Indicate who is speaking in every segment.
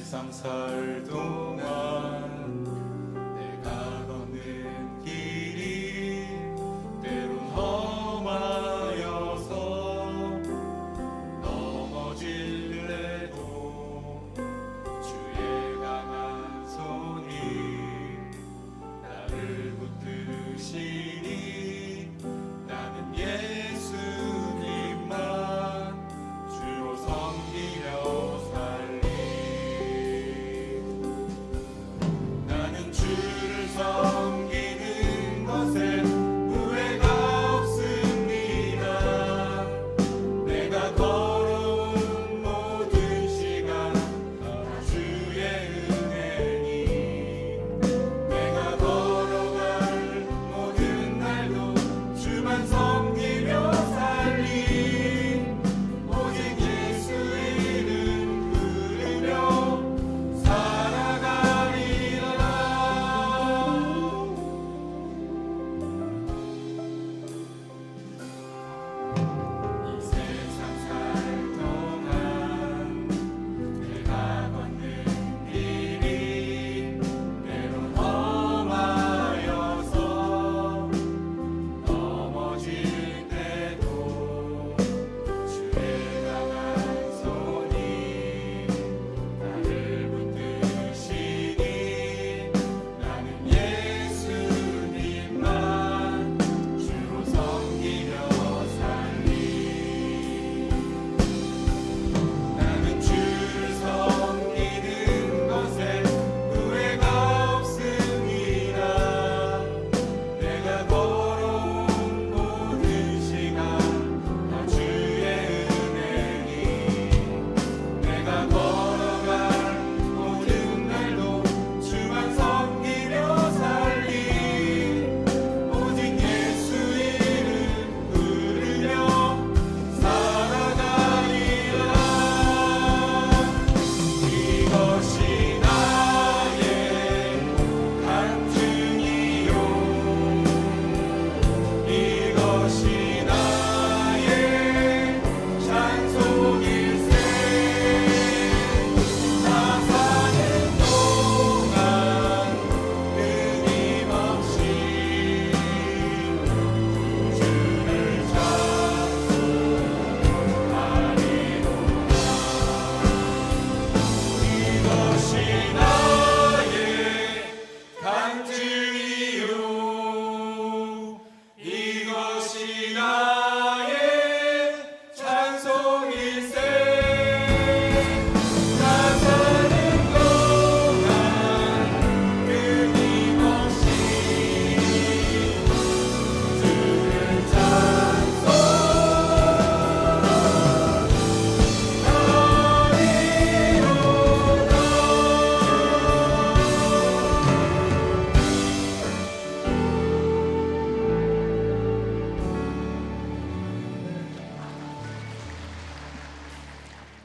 Speaker 1: 세상 살 동안 내가 걷는 길이 때론 험하여서 넘어질래도 주의 강한 손이 나를 붙드시니 나는 예수님만 주로 섬기려 살리. 나는 주를 섬기는 것에 후회가 없습니다. 내가 걸어온 모든 시간 다 주의 은혜니 내가 걸어갈 모든 날도 주만 섬기며 살리. 오직 예수 이름 부르며 살아가리라. 이 세상 살 동안 내가 걷는 길이 때론 험하여서 넘어질 때도 주의 강한 손이 나를 붙드시니 나는 예수님만 주로 섬기며 살리. 나는 주를 섬기는 것에 후회가 없습니다. 내가 걸어온 모든 시간 다 주의 은혜니 내가 걸어갈 모든 날도 주만 섬기며 살리. 오직 예수 이름 부르며 살아가리라. 이것이 나의 간증이요 이것이 나의 찬송일세. 나 사는 동안 끊임없이 주를 찬송하리로다. 이것이 나의 간증이요 이것이 나의 찬송일세. 나 사는 동안 끊임없이 주를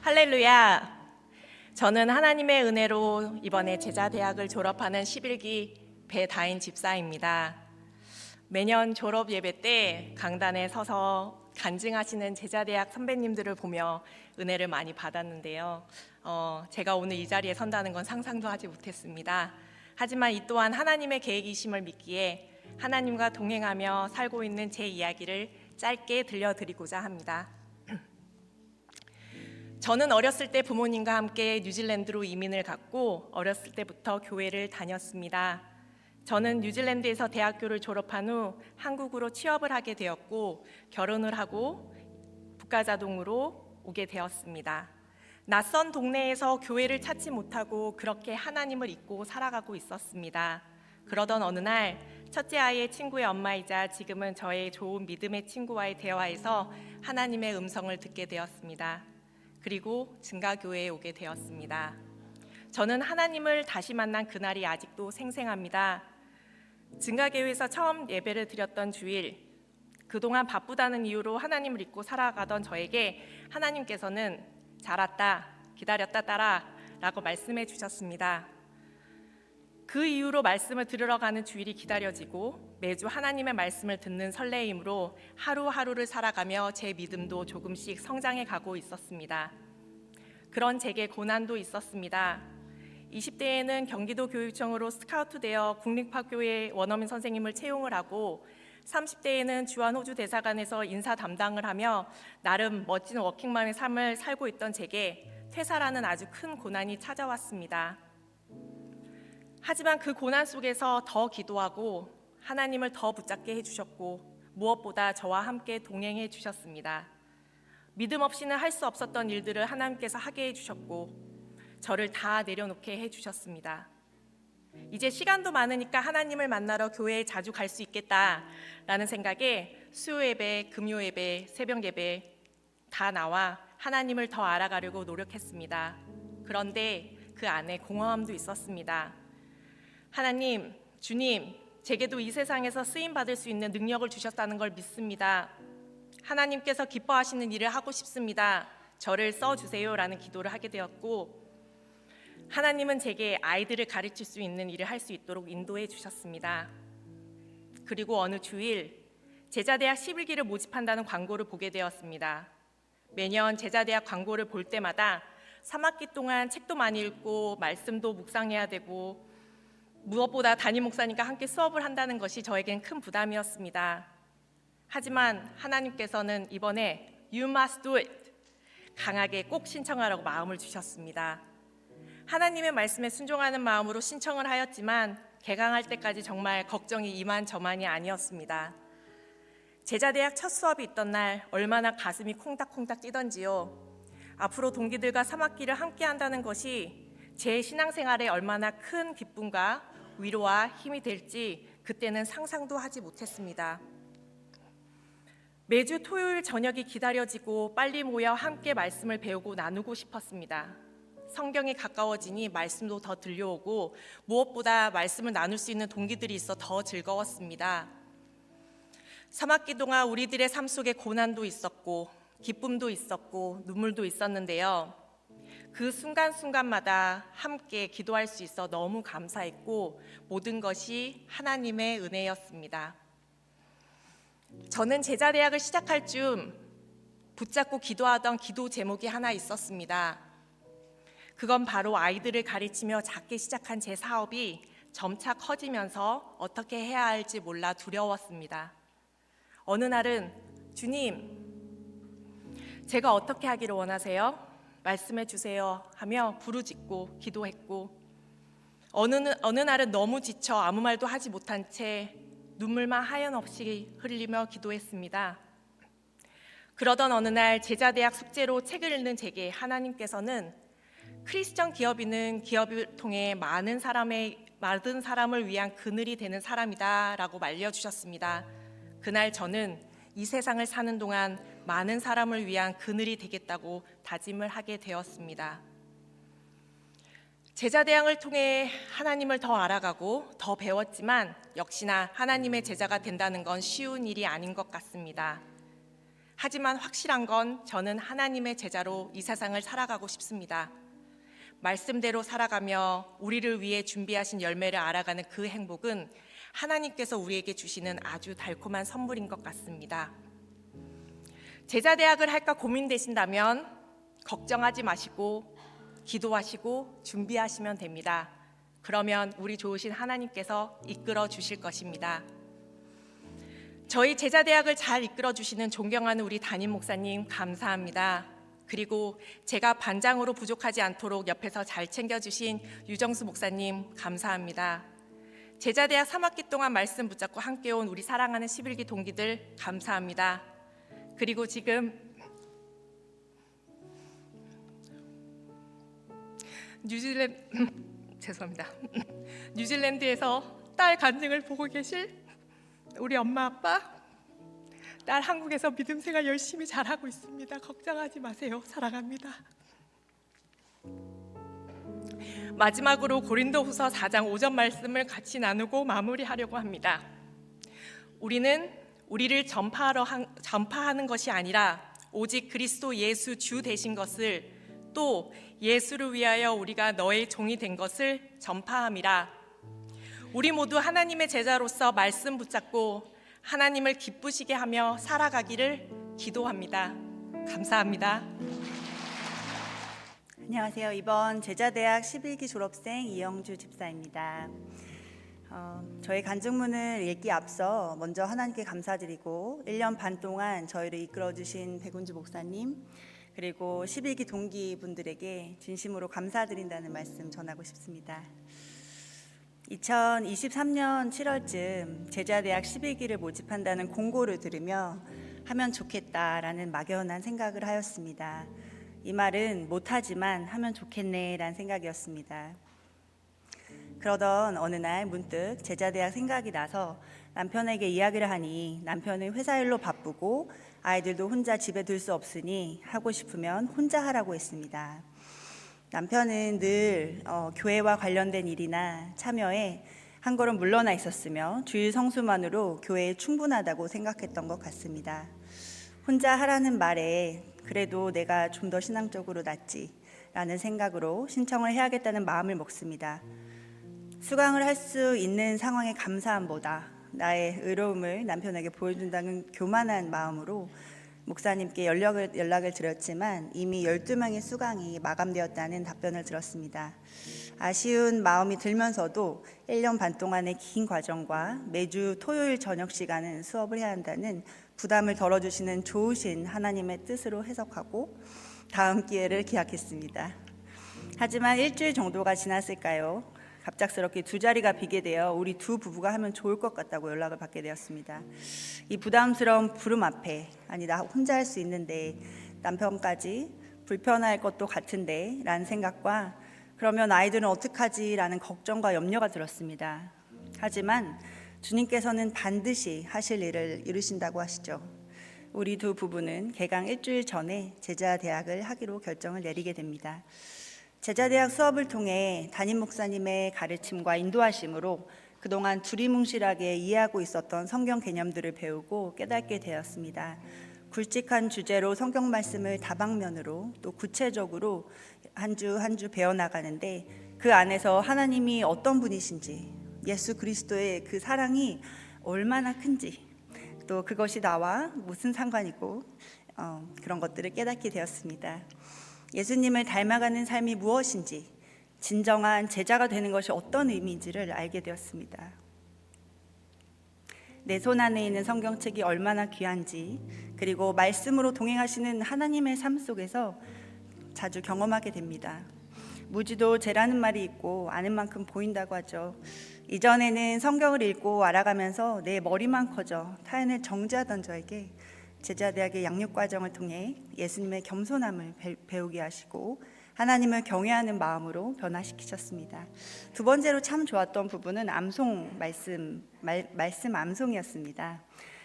Speaker 2: 할렐루야. 저는 하나님의 은혜로 이번에 제자대학을 졸업하는 11기 배다인 집사입니다. 매년 졸업 예배 때 강단에 서서 간증하시는 제자대학 선배님들을 보며 은혜를 많이 받았는데요. 제가 오늘 이 자리에 선다는 건 상상도 하지 못했습니다. 하지만 이 또한 하나님의 계획이심을 믿기에 하나님과 동행하며 살고 있는 제 이야기를 짧게 들려드리고자 합니다. 저는 어렸을 때 부모님과 함께 뉴질랜드로 이민을 갔고 어렸을 때부터 교회를 다녔습니다. 저는 뉴질랜드에서 대학교를 졸업한 후 한국으로 취업을 하게 되었고 결혼을 하고 북가자동으로 오게 되었습니다. 낯선 동네에서 교회를 찾지 못하고 그렇게 하나님을 잊고 살아가고 있었습니다. 그러던 어느 날 첫째 아이의 친구의 엄마이자 지금은 저의 좋은 믿음의 친구와의 대화에서 하나님의 음성을 듣게 되었습니다. 그리고 증가교회에 오게 되었습니다. 저는 하나님을 다시 만난 그날이 아직도 생생합니다. 증가교회에서 처음 예배를 드렸던 주일, 그동안 바쁘다는 이유로 하나님을 잊고 살아가던 저에게 하나님께서는 잘 왔다, 기다렸다 따라 라고 말씀해 주셨습니다. 그 이후로 말씀을 들으러 가는 주일이 기다려지고 매주 하나님의 말씀을 듣는 설레임으로 하루하루를 살아가며 제 믿음도 조금씩 성장해 가고 있었습니다. 그런 제게 고난도 있었습니다. 20대에는 경기도 교육청으로 스카우트 되어 국립학교의 원어민 선생님을 채용을 하고 30대에는 주한 호주 대사관에서 인사 담당을 하며 나름 멋진 워킹맘의 삶을 살고 있던 제게 퇴사라는 아주 큰 고난이 찾아왔습니다. 하지만 그 고난 속에서 더 기도하고 하나님을 더 붙잡게 해주셨고 무엇보다 저와 함께 동행해 주셨습니다. 믿음 없이는 할 수 없었던 일들을 하나님께서 하게 해주셨고 저를 다 내려놓게 해주셨습니다. 이제 시간도 많으니까 하나님을 만나러 교회에 자주 갈 수 있겠다라는 생각에 수요 예배, 금요 예배, 새벽 예배 다 나와 하나님을 더 알아가려고 노력했습니다. 그런데 그 안에 공허함도 있었습니다. 하나님, 주님, 제게도 이 세상에서 쓰임 받을 수 있는 능력을 주셨다는 걸 믿습니다. 하나님께서 기뻐하시는 일을 하고 싶습니다. 저를 써주세요라는 기도를 하게 되었고 하나님은 제게 아이들을 가르칠 수 있는 일을 할 수 있도록 인도해 주셨습니다. 그리고 어느 주일 제자대학 11기를 모집한다는 광고를 보게 되었습니다. 매년 제자대학 광고를 볼 때마다 3학기 동안 책도 많이 읽고 말씀도 묵상해야 되고 무엇보다 담임 목사님과 함께 수업을 한다는 것이 저에겐 큰 부담이었습니다. 하지만 하나님께서는 이번에 You must do it! 강하게 꼭 신청하라고 마음을 주셨습니다. 하나님의 말씀에 순종하는 마음으로 신청을 하였지만 개강할 때까지 정말 걱정이 이만저만이 아니었습니다. 제자대학 첫 수업이 있던 날 얼마나 가슴이 콩닥콩닥 뛰던지요. 앞으로 동기들과 3학기를 함께 한다는 것이 제 신앙생활에 얼마나 큰 기쁨과 위로와 힘이 될지 그때는 상상도 하지 못했습니다. 매주 토요일 저녁이 기다려지고 빨리 모여 함께 말씀을 배우고 나누고 싶었습니다. 성경이 가까워지니 말씀도 더 들려오고 무엇보다 말씀을 나눌 수 있는 동기들이 있어 더 즐거웠습니다. 3학기 동안 우리들의 삶 속에 고난도 있었고 기쁨도 있었고 눈물도 있었는데요. 그 순간순간마다 함께 기도할 수 있어 너무 감사했고 모든 것이 하나님의 은혜였습니다. 저는 제자대학을 시작할 즈음 붙잡고 기도하던 기도 제목이 하나 있었습니다. 그건 바로 아이들을 가르치며 작게 시작한 제 사업이 점차 커지면서 어떻게 해야 할지 몰라 두려웠습니다. 어느 날은 주님, 제가 어떻게 하기를 원하세요? 말씀해 주세요 하며 부르짖고 기도했고 어느 날은 너무 지쳐 아무 말도 하지 못한 채 눈물만 하염없이 흘리며 기도했습니다. 그러던 어느 날 제자대학 숙제로 책을 읽는 제게 하나님께서는 크리스천 기업인은 기업을 통해 많은 사람을 위한 그늘이 되는 사람이다 라고 알려주셨습니다. 그날 저는 이 세상을 사는 동안 많은 사람을 위한 그늘이 되겠다고 다짐을 하게 되었습니다. 제자대학을 통해 하나님을 더 알아가고 더 배웠지만 역시나 하나님의 제자가 된다는 건 쉬운 일이 아닌 것 같습니다. 하지만 확실한 건 저는 하나님의 제자로 이 세상을 살아가고 싶습니다. 말씀대로 살아가며 우리를 위해 준비하신 열매를 알아가는 그 행복은 하나님께서 우리에게 주시는 아주 달콤한 선물인 것 같습니다. 제자대학을 할까 고민되신다면 걱정하지 마시고 기도하시고 준비하시면 됩니다. 그러면 우리 좋으신 하나님께서 이끌어 주실 것입니다. 저희 제자대학을 잘 이끌어 주시는 존경하는 우리 담임 목사님 감사합니다. 그리고 제가 반장으로 부족하지 않도록 옆에서 잘 챙겨주신 유정수 목사님 감사합니다. 제자대학 3학기 동안 말씀 붙잡고 함께 온 우리 사랑하는 11기 동기들 감사합니다. 그리고 지금 뉴질랜드에서 딸 간증을 보고 계실 우리 엄마 아빠, 딸 한국에서 믿음 생활 열심히 잘하고 있습니다. 걱정하지 마세요. 사랑합니다. 마지막으로 고린도후서 4장 5절 말씀을 같이 나누고 마무리하려고 합니다. 우리는 우리를 전파하는 것이 아니라 오직 그리스도 예수 주 되신 것을 또 예수를 위하여 우리가 너의 종이 된 것을 전파함이라. 우리 모두 하나님의 제자로서 말씀 붙잡고 하나님을 기쁘시게 하며 살아가기를 기도합니다. 감사합니다.
Speaker 3: 안녕하세요. 이번 제자대학 11기 졸업생 이영주 집사입니다. 저희 간증문을 읽기 앞서 먼저 하나님께 감사드리고 1년 반 동안 저희를 이끌어주신 백운주 목사님 그리고 11기 동기분들에게 진심으로 감사드린다는 말씀 전하고 싶습니다. 2023년 7월쯤 제자대학 11기를 모집한다는 공고를 들으며 하면 좋겠다라는 막연한 생각을 하였습니다. 이 말은 못하지만 하면 좋겠네 라는 생각이었습니다. 그러던 어느 날 문득 제자대학 생각이 나서 남편에게 이야기를 하니 남편은 회사 일로 바쁘고 아이들도 혼자 집에 둘 수 없으니 하고 싶으면 혼자 하라고 했습니다. 남편은 늘 교회와 관련된 일이나 참여에 한 걸음 물러나 있었으며 주일 성수만으로 교회에 충분하다고 생각했던 것 같습니다. 혼자 하라는 말에 그래도 내가 좀 더 신앙적으로 낫지 라는 생각으로 신청을 해야겠다는 마음을 먹습니다. 수강을 할 수 있는 상황의 감사함보다 나의 의로움을 남편에게 보여준다는 교만한 마음으로 목사님께 연락을 드렸지만 이미 12명의 수강이 마감되었다는 답변을 들었습니다. 아쉬운 마음이 들면서도 1년 반 동안의 긴 과정과 매주 토요일 저녁 시간은 수업을 해야 한다는 부담을 덜어주시는 좋으신 하나님의 뜻으로 해석하고 다음 기회를 기약했습니다. 하지만 일주일 정도가 지났을까요? 갑작스럽게 두 자리가 비게 되어 우리 두 부부가 하면 좋을 것 같다고 연락을 받게 되었습니다. 이 부담스러운 부름 앞에 아니 나 혼자 할 수 있는데 남편까지 불편할 것도 같은데 라는 생각과 그러면 아이들은 어떡하지 라는 걱정과 염려가 들었습니다. 하지만 주님께서는 반드시 하실 일을 이루신다고 하시죠. 우리 두 부부는 개강 일주일 전에 제자대학을 하기로 결정을 내리게 됩니다. 제자대학 수업을 통해 담임 목사님의 가르침과 인도하심으로 그동안 두리뭉실하게 이해하고 있었던 성경 개념들을 배우고 깨닫게 되었습니다. 굵직한 주제로 성경 말씀을 다방면으로 또 구체적으로 한 주 한 주 배워나가는데 그 안에서 하나님이 어떤 분이신지 예수 그리스도의 그 사랑이 얼마나 큰지 또 그것이 나와 무슨 상관이고 그런 것들을 깨닫게 되었습니다. 예수님을 닮아가는 삶이 무엇인지 진정한 제자가 되는 것이 어떤 의미인지를 알게 되었습니다. 내 손 안에 있는 성경책이 얼마나 귀한지 그리고 말씀으로 동행하시는 하나님의 삶 속에서 자주 경험하게 됩니다. 무지도 재라는 말이 있고 아는 만큼 보인다고 하죠. 이전에는 성경을 읽고 알아가면서 내 머리만 커져 타인을 정죄하던 저에게 제자대학의 양육과정을 통해 예수님의 겸손함을 배우게 하시고 하나님을 경외하는 마음으로 변화시키셨습니다. 두 번째로 참 좋았던 부분은 말씀 암송이었습니다.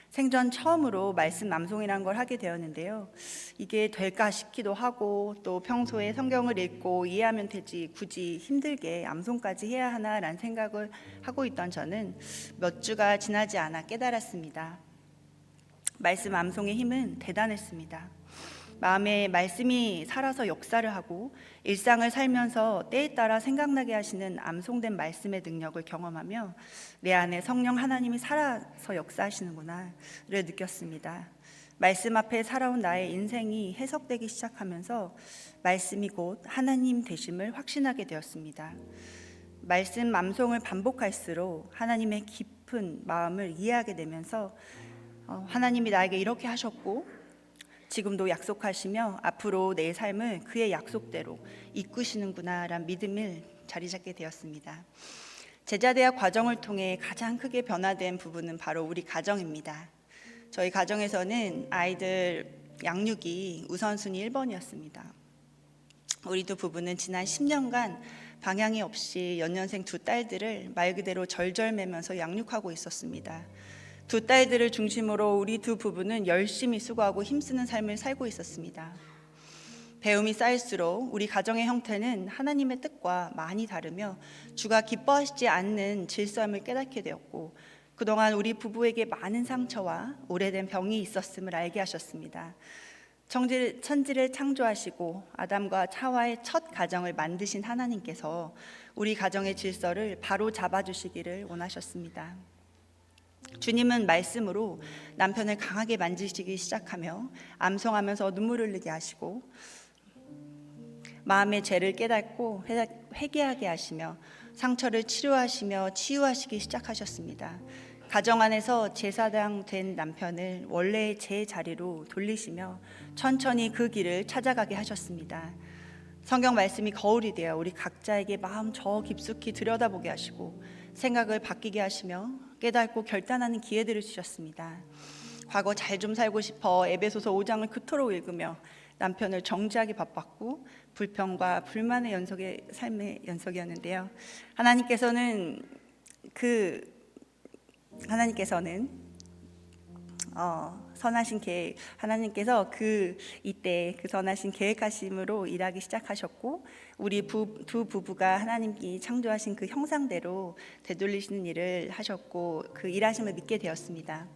Speaker 3: 생전 처음으로 말씀 암송이라는 걸 하게 되었는데요. 이게 될까 싶기도 하고 또 평소에 성경을 읽고 이해하면 되지 굳이 힘들게 암송까지 해야 하나라는 생각을 하고 있던 저는 몇 주가 지나지 않아 깨달았습니다. 말씀 암송의 힘은 대단했습니다. 마음에 말씀이 살아서 역사를 하고 일상을 살면서 때에 따라 생각나게 하시는 암송된 말씀의 능력을 경험하며 내 안에 성령 하나님이 살아서 역사하시는구나를 느꼈습니다. 말씀 앞에 살아온 나의 인생이 해석되기 시작하면서 말씀이 곧 하나님 되심을 확신하게 되었습니다. 말씀 암송을 반복할수록 하나님의 깊은 마음을 이해하게 되면서 하나님이 나에게 이렇게 하셨고 지금도 약속하시며 앞으로 내 삶을 그의 약속대로 이끄시는구나라는 믿음을 자리 잡게 되었습니다. 제자대학 과정을 통해 가장 크게 변화된 부분은 바로 우리 가정입니다. 저희 가정에서는 아이들 양육이 우선순위 1번이었습니다. 우리 두 부부는 지난 10년간 방향이 없이 연년생 두 딸들을 말 그대로 절절매면서 양육하고 있었습니다. 두 딸들을 중심으로 우리 두 부부는 열심히 수고하고 힘쓰는 삶을 살고 있었습니다. 배움이 쌓일수록 우리 가정의 형태는 하나님의 뜻과 많이 다르며 주가 기뻐하시지 않는 질서임을 깨닫게 되었고 그동안 우리 부부에게 많은 상처와 오래된 병이 있었음을 알게 하셨습니다. 천지를 창조하시고 아담과 차와의 첫 가정을 만드신 하나님께서 우리 가정의 질서를 바로 잡아주시기를 원하셨습니다. 주님은 말씀으로 남편을 강하게 만지시기 시작하며 암송하면서 눈물을 흘리게 하시고 마음의 죄를 깨닫고 회개하게 하시며 상처를 치료하시며 치유하시기 시작하셨습니다. 가정 안에서 제사장 된 남편을 원래의 제 자리로 돌리시며 천천히 그 길을 찾아가게 하셨습니다. 성경 말씀이 거울이 되어 우리 각자에게 마음 저 깊숙이 들여다보게 하시고 생각을 바뀌게 하시며 깨닫고 결단하는 기회들을 주셨습니다. 과거 잘 좀 살고 싶어 에베소서 5장을 그토록 읽으며 남편을 정죄하기 바빴고 불평과 불만의 연속의 삶의 연속이었는데요. 하나님께서는 선하신 계획, 하나님께서 이때 그 선하신 계획하심으로 일하기 시작하셨고 우리 두 부부가 하나님이 창조하신 그 형상대로 되돌리시는 일을 하셨고 그 일하심을 믿게 되었습니다.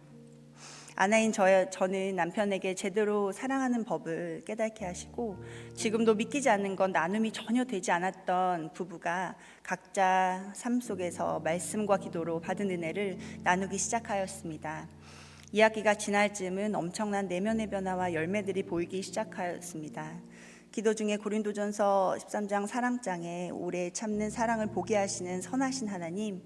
Speaker 3: 아내인 저는 남편에게 제대로 사랑하는 법을 깨닫게 하시고 지금도 믿기지 않는 건 나눔이 전혀 되지 않았던 부부가 각자 삶 속에서 말씀과 기도로 받은 은혜를 나누기 시작하였습니다. 이학기가 지날 즈음은 엄청난 내면의 변화와 열매들이 보이기 시작하였습니다. 기도 중에 고린도전서 13장 사랑장에 오래 참는 사랑을 보게 하시는 선하신 하나님,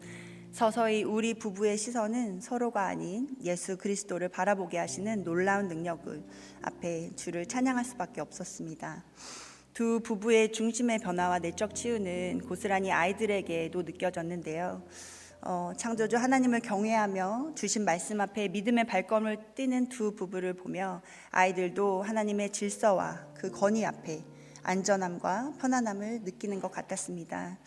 Speaker 3: 서서히 우리 부부의 시선은 서로가 아닌 예수 그리스도를 바라보게 하시는 놀라운 능력을 앞에 주를 찬양할 수밖에 없었습니다. 두 부부의 중심의 변화와 내적 치유는 고스란히 아이들에게도 느껴졌는데요. 창조주 하나님을 경외하며 주신 말씀 앞에 믿음의 발걸음을 뛰는 두 부부를 보며 아이들도 하나님의 질서와 그 권위 앞에 안전함과 편안함을 느끼는 것 같았습니다.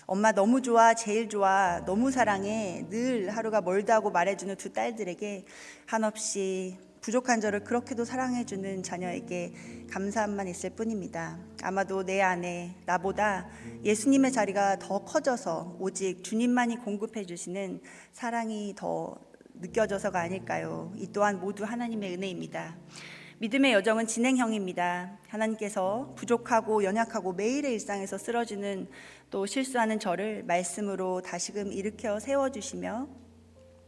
Speaker 3: 엄마 너무 좋아, 제일 좋아, 너무 사랑해 늘 하루가 멀다고 말해주는 두 딸들에게 한없이 부족한 저를 그렇게도 사랑해주는 자녀에게 감사함만 있을 뿐입니다. 아마도 내 안에 나보다 예수님의 자리가 더 커져서 오직 주님만이 공급해 주시는 사랑이 더 느껴져서가 아닐까요? 이 또한 모두 하나님의 은혜입니다. 믿음의 여정은 진행형입니다. 하나님께서 부족하고 연약하고 매일의 일상에서 쓰러지는 또 실수하는 저를 말씀으로 다시금 일으켜 세워주시며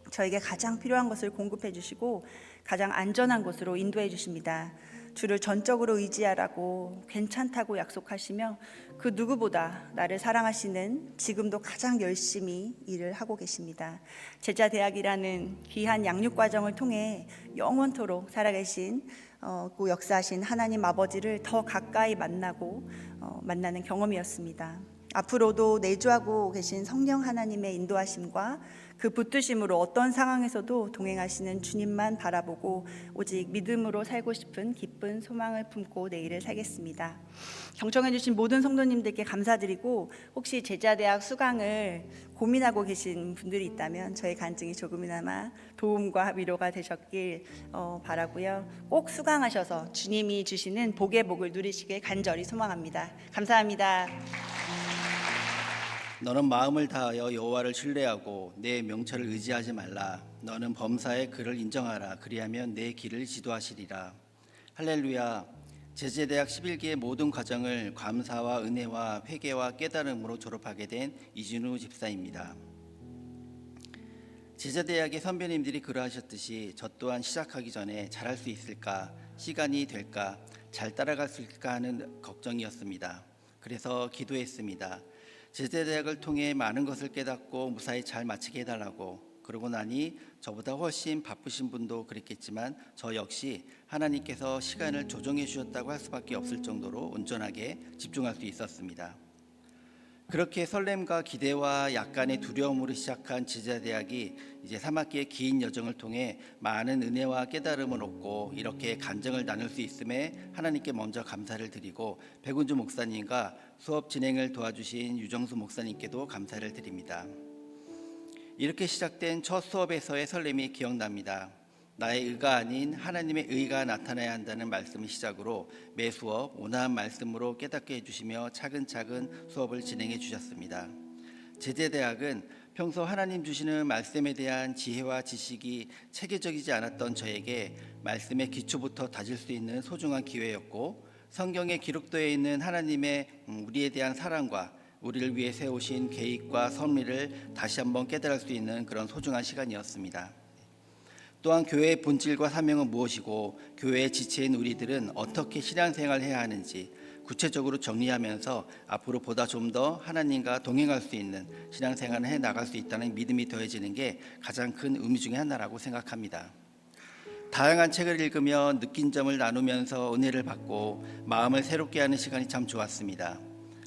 Speaker 3: 저에게 가장 필요한 것을 공급해 주시고 가장 안전한 곳으로 인도해 주십니다. 주를 전적으로 의지하라고 괜찮다고 약속하시며 그 누구보다 나를 사랑하시는 지금도 가장 열심히 일을 하고 계십니다. 제자대학이라는 귀한 양육 과정을 통해 영원토록 살아계신 그 역사하신 하나님 아버지를 더 가까이 만나는 경험이었습니다. 앞으로도 내주하고 계신 성령 하나님의 인도하심과 그 붙드심으로 어떤 상황에서도 동행하시는 주님만 바라보고 오직 믿음으로 살고 싶은 기쁜 소망을 품고 내일을 살겠습니다. 경청해 주신 모든 성도님들께 감사드리고 혹시 제자대학 수강을 고민하고 계신 분들이 있다면 저의 간증이 조금이나마 도움과 위로가 되셨길 바라고요. 꼭 수강하셔서 주님이 주시는 복의 복을 누리시길 간절히 소망합니다. 감사합니다.
Speaker 4: 너는 마음을 다하여 여호와를 신뢰하고 내 명철을 의지하지 말라. 너는 범사의 그를 인정하라. 그리하면 내 길을 지도하시리라. 할렐루야. 제자대학 11기의 모든 과정을 감사와 은혜와 회개와 깨달음으로 졸업하게 된 이진우 집사입니다. 제자대학의 선배님들이 그러하셨듯이 저 또한 시작하기 전에 잘할 수 있을까, 시간이 될까, 잘 따라갈 수 있을까 하는 걱정이었습니다. 그래서 기도했습니다. 제자대학을 통해 많은 것을 깨닫고 무사히 잘 마치게 해달라고. 그러고 나니 저보다 훨씬 바쁘신 분도 그랬겠지만 저 역시 하나님께서 시간을 조정해 주셨다고 할 수밖에 없을 정도로 온전하게 집중할 수 있었습니다. 그렇게 설렘과 기대와 약간의 두려움으로 시작한 제자대학이 이제 3학기의 긴 여정을 통해 많은 은혜와 깨달음을 얻고 이렇게 간증을 나눌 수 있음에 하나님께 먼저 감사를 드리고 백운주 목사님과 수업 진행을 도와주신 유정수 목사님께도 감사를 드립니다. 이렇게 시작된 첫 수업에서의 설렘이 기억납니다. 나의 의가 아닌 하나님의 의가 나타나야 한다는 말씀을 시작으로 매 수업 온화한 말씀으로 깨닫게 해주시며 차근차근 수업을 진행해 주셨습니다. 제자대학은 평소 하나님 주시는 말씀에 대한 지혜와 지식이 체계적이지 않았던 저에게 말씀의 기초부터 다질 수 있는 소중한 기회였고 성경에 기록되어 있는 하나님의 우리에 대한 사랑과 우리를 위해 세우신 계획과 섭리를 다시 한번 깨달을 수 있는 그런 소중한 시간이었습니다. 또한 교회의 본질과 사명은 무엇이고 교회의 지체인 우리들은 어떻게 신앙생활을 해야 하는지 구체적으로 정리하면서 앞으로 보다 좀 더 하나님과 동행할 수 있는 신앙생활을 해 나갈 수 있다는 믿음이 더해지는 게 가장 큰 의미 중에 하나라고 생각합니다. 다양한 책을 읽으며 느낀 점을 나누면서 은혜를 받고 마음을 새롭게 하는 시간이 참 좋았습니다.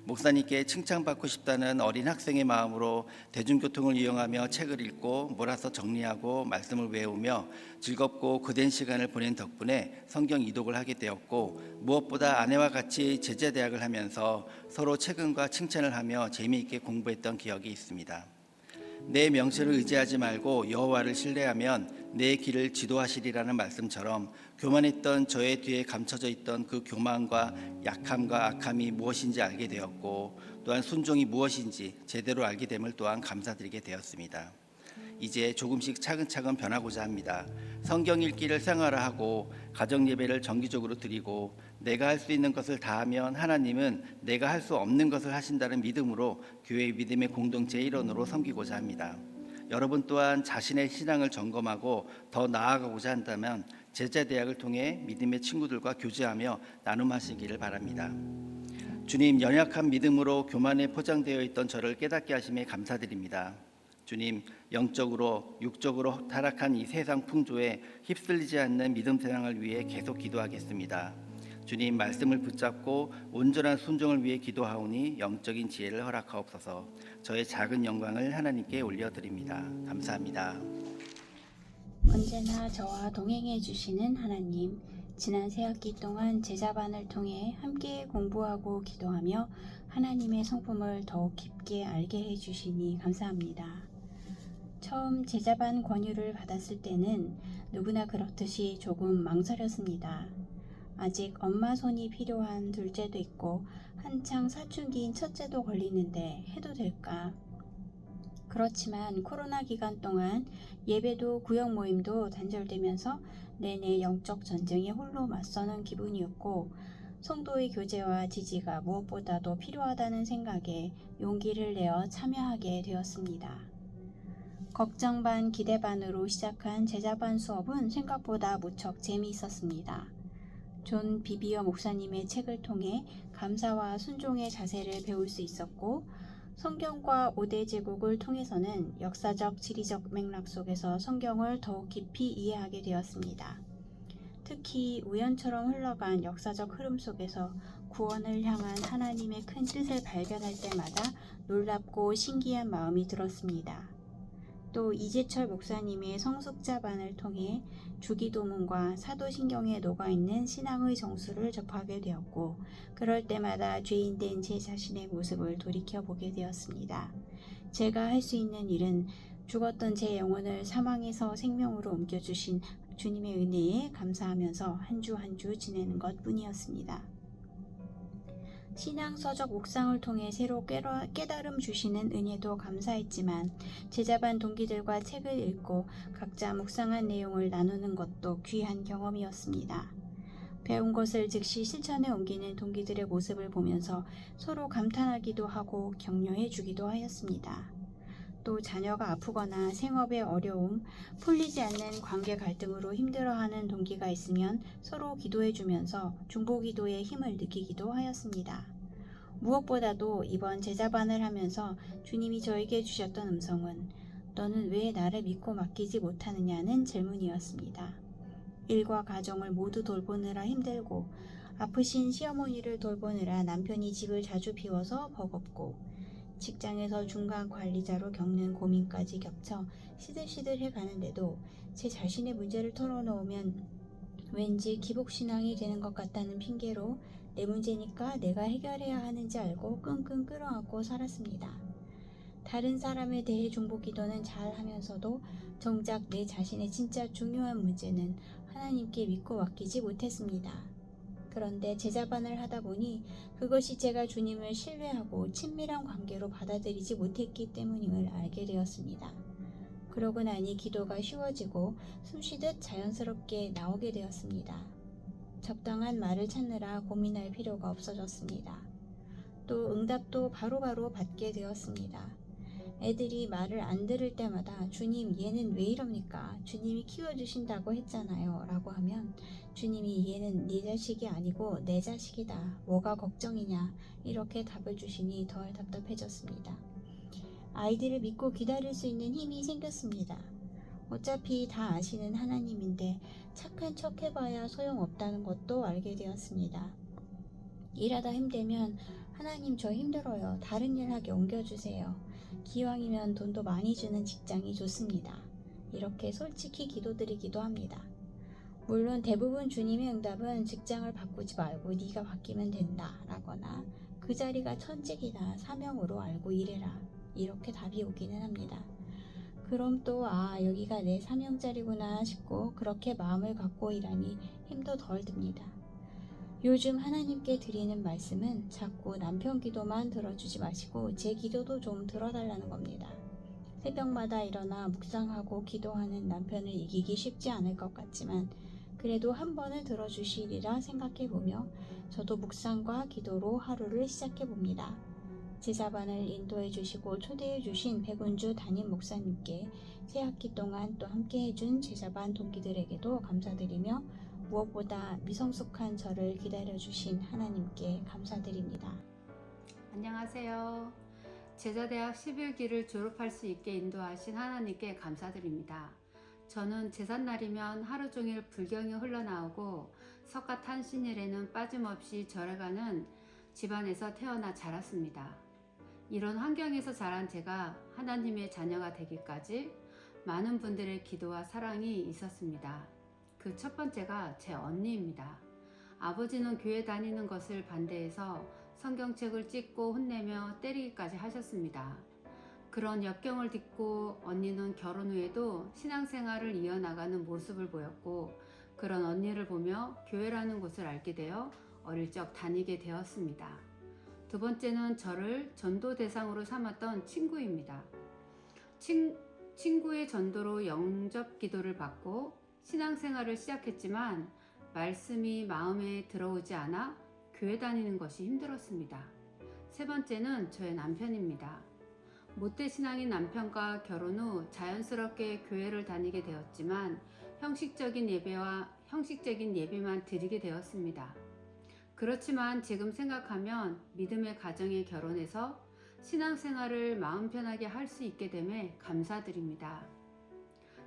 Speaker 4: 목사님께 칭찬받고 싶다는 어린 학생의 마음으로 대중교통을 이용하며 책을 읽고 몰아서 정리하고 말씀을 외우며 즐겁고 그된 시간을 보낸 덕분에 성경 이독을 하게 되었고, 무엇보다 아내와 같이 제자대학을 하면서 서로 책임과 칭찬을 하며 재미있게 공부했던 기억이 있습니다. 내 명철을 의지하지 말고 여호와를 신뢰하면 내 길을 지도하시리라는 말씀처럼 교만했던 저의 뒤에 감춰져 있던 그 교만과 약함과 악함이 무엇인지 알게 되었고, 또한 순종이 무엇인지 제대로 알게 됨을 또한 감사드리게 되었습니다. 이제 조금씩 차근차근 변하고자 합니다. 성경 읽기를 생활화하고 가정 예배를 정기적으로 드리고 내가 할 수 있는 것을 다하면 하나님은 내가 할 수 없는 것을 하신다는 믿음으로 교회 믿음의 공동체의 일원으로 섬기고자 합니다. 여러분 또한 자신의 신앙을 점검하고 더 나아가고자 한다면 제자대학을 통해 믿음의 친구들과 교제하며 나눔하시기를 바랍니다. 주님, 연약한 믿음으로 교만에 포장되어 있던 저를 깨닫게 하심에 감사드립니다. 주님, 영적으로 육적으로 타락한 이 세상 풍조에 휩쓸리지 않는 믿음 세상을 위해 계속 기도하겠습니다. 주님, 말씀을 붙잡고 온전한 순종을 위해 기도하오니 영적인 지혜를 허락하옵소서. 저의 작은 영광을 하나님께 올려드립니다. 감사합니다.
Speaker 5: 언제나 저와 동행해 주시는 하나님, 지난 새 학기 동안 제자반을 통해 함께 공부하고 기도하며 하나님의 성품을 더욱 깊게 알게 해 주시니 감사합니다. 처음 제자반 권유를 받았을 때는 누구나 그렇듯이 조금 망설였습니다. 아직 엄마 손이 필요한 둘째도 있고 한창 사춘기인 첫째도 걸리는데 해도 될까? 그렇지만 코로나 기간 동안 예배도 구역 모임도 단절되면서 내내 영적 전쟁에 홀로 맞서는 기분이었고, 성도의 교제와 지지가 무엇보다도 필요하다는 생각에 용기를 내어 참여하게 되었습니다. 걱정 반 기대 반으로 시작한 제자반 수업은 생각보다 무척 재미있었습니다. 존 비비어 목사님의 책을 통해 감사와 순종의 자세를 배울 수 있었고, 성경과 5대 제국을 통해서는 역사적 지리적 맥락 속에서 성경을 더욱 깊이 이해하게 되었습니다. 특히 우연처럼 흘러간 역사적 흐름 속에서 구원을 향한 하나님의 큰 뜻을 발견할 때마다 놀랍고 신기한 마음이 들었습니다. 또 이재철 목사님의 성숙자반을 통해 주기도문과 사도신경에 녹아있는 신앙의 정수를 접하게 되었고, 그럴 때마다 죄인된 제 자신의 모습을 돌이켜보게 되었습니다. 제가 할 수 있는 일은 죽었던 제 영혼을 사망에서 생명으로 옮겨주신 주님의 은혜에 감사하면서 한 주 한 주 지내는 것 뿐이었습니다. 신앙서적 묵상을 통해 새로 깨달음 주시는 은혜도 감사했지만, 제자반 동기들과 책을 읽고 각자 묵상한 내용을 나누는 것도 귀한 경험이었습니다. 배운 것을 즉시 실천에 옮기는 동기들의 모습을 보면서 서로 감탄하기도 하고 격려해 주기도 하였습니다. 또 자녀가 아프거나 생업의 어려움, 풀리지 않는 관계 갈등으로 힘들어하는 동기가 있으면 서로 기도해주면서 중보기도의 힘을 느끼기도 하였습니다. 무엇보다도 이번 제자반을 하면서 주님이 저에게 주셨던 음성은 너는 왜 나를 믿고 맡기지 못하느냐는 질문이었습니다. 일과 가정을 모두 돌보느라 힘들고, 아프신 시어머니를 돌보느라 남편이 집을 자주 비워서 버겁고, 직장에서 중간 관리자로 겪는 고민까지 겹쳐 시들시들해 가는데도 제 자신의 문제를 털어놓으면 왠지 기복신앙이 되는 것 같다는 핑계로 내 문제니까 내가 해결해야 하는지 알고 끙끙 끌어안고 살았습니다. 다른 사람에 대해 중보기도는 잘 하면서도 정작 내 자신의 진짜 중요한 문제는 하나님께 믿고 맡기지 못했습니다. 그런데 제자반을 하다 보니 그것이 제가 주님을 신뢰하고 친밀한 관계로 받아들이지 못했기 때문임을 알게 되었습니다. 그러고 나니 기도가 쉬워지고 숨쉬듯 자연스럽게 나오게 되었습니다. 적당한 말을 찾느라 고민할 필요가 없어졌습니다. 또 응답도 바로바로 받게 되었습니다. 애들이 말을 안 들을 때마다 주님 얘는 왜 이럽니까? 주님이 키워주신다고 했잖아요 라고 하면 주님이 얘는 네 자식이 아니고 내 자식이다. 뭐가 걱정이냐? 이렇게 답을 주시니 덜 답답해졌습니다. 아이들을 믿고 기다릴 수 있는 힘이 생겼습니다. 어차피 다 아시는 하나님인데 착한 척 해봐야 소용없다는 것도 알게 되었습니다. 일하다 힘들면 하나님 저 힘들어요. 다른 일 하게 옮겨주세요. 기왕이면 돈도 많이 주는 직장이 좋습니다. 이렇게 솔직히 기도드리기도 합니다. 물론 대부분 주님의 응답은 직장을 바꾸지 말고 네가 바뀌면 된다 라거나 그 자리가 천직이다 사명으로 알고 일해라 이렇게 답이 오기는 합니다. 그럼 또 여기가 내 사명 자리구나 싶고 그렇게 마음을 갖고 일하니 힘도 덜 듭니다. 요즘 하나님께 드리는 말씀은 자꾸 남편 기도만 들어주지 마시고 제 기도도 좀 들어달라는 겁니다. 새벽마다 일어나 묵상하고 기도하는 남편을 이기기 쉽지 않을 것 같지만 그래도 한 번은 들어주시리라 생각해보며 저도 묵상과 기도로 하루를 시작해봅니다. 제자반을 인도해 주시고 초대해 주신 백운주 담임 목사님께 새 학기 동안 또 함께 해준 제자반 동기들에게도 감사드리며 무엇보다 미성숙한 저를 기다려주신 하나님께 감사드립니다.
Speaker 6: 안녕하세요. 제자대학 11기를 졸업할 수 있게 인도하신 하나님께 감사드립니다. 저는 제삿날이면 하루 종일 불경이 흘러나오고 석가탄신일에는 빠짐없이 절에가는 집안에서 태어나 자랐습니다. 이런 환경에서 자란 제가 하나님의 자녀가 되기까지 많은 분들의 기도와 사랑이 있었습니다. 그 첫 번째가 제 언니입니다. 아버지는 교회 다니는 것을 반대해서 성경책을 찢고 혼내며 때리기까지 하셨습니다. 그런 역경을 딛고 언니는 결혼 후에도 신앙생활을 이어나가는 모습을 보였고 그런 언니를 보며 교회라는 곳을 알게 되어 어릴 적 다니게 되었습니다. 두 번째는 저를 전도 대상으로 삼았던 친구입니다. 친구의 전도로 영접 기도를 받고 신앙생활을 시작했지만 말씀이 마음에 들어오지 않아 교회 다니는 것이 힘들었습니다. 세 번째는 저의 남편입니다. 모태신앙인 남편과 결혼 후 자연스럽게 교회를 다니게 되었지만 형식적인 예배만 드리게 되었습니다. 그렇지만 지금 생각하면 믿음의 가정에 결혼해서 신앙생활을 마음 편하게 할 수 있게 됨에 감사드립니다.